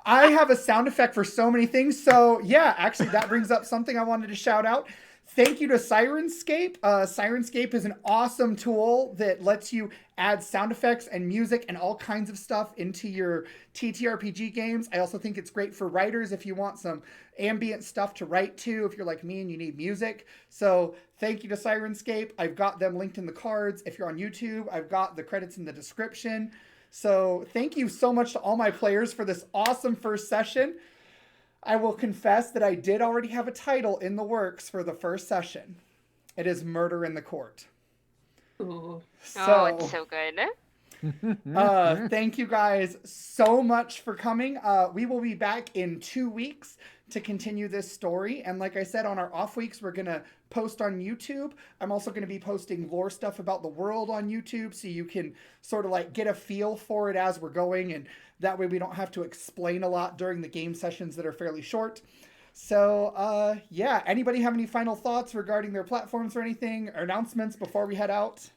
Speaker 1: I have a sound effect for so many things. So yeah, actually that brings up something I wanted to shout out. Thank you to Sirenscape. Sirenscape is an awesome tool that lets you add sound effects and music and all kinds of stuff into your TTRPG games. I also think it's great for writers if you want some ambient stuff to write to, if you're like me and you need music. So thank you to Sirenscape. I've got them linked in the cards. If you're on YouTube, I've got the credits in the description. So thank you so much to all my players for this awesome first session. I will confess that I did already have a title in the works for the first session. It is Murder in the Court.
Speaker 2: Ooh.
Speaker 3: Oh, it's so good.
Speaker 1: Thank you guys so much for coming. We will be back in 2 weeks to continue this story. And like I said, on our off weeks, we're going to post on YouTube. I'm also going to be posting lore stuff about the world on YouTube, so you can sort of like get a feel for it as we're going. And that way we don't have to explain a lot during the game sessions that are fairly short. So, yeah, anybody have any final thoughts regarding their platforms or anything, or announcements before we head out?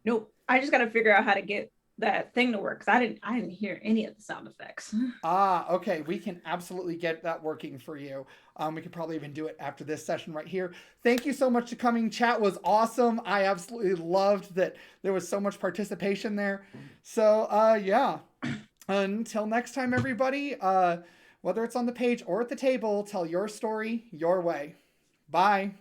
Speaker 4: Nope. I just got to figure out how to get that thing to work, because I didn't hear any of the sound effects.
Speaker 1: Okay. We can absolutely get that working for you. We could probably even do it after this session right here. Thank you so much for coming. Chat was awesome. I absolutely loved that there was so much participation there. So, yeah. Until next time, everybody, whether it's on the page or at the table, tell your story your way. Bye.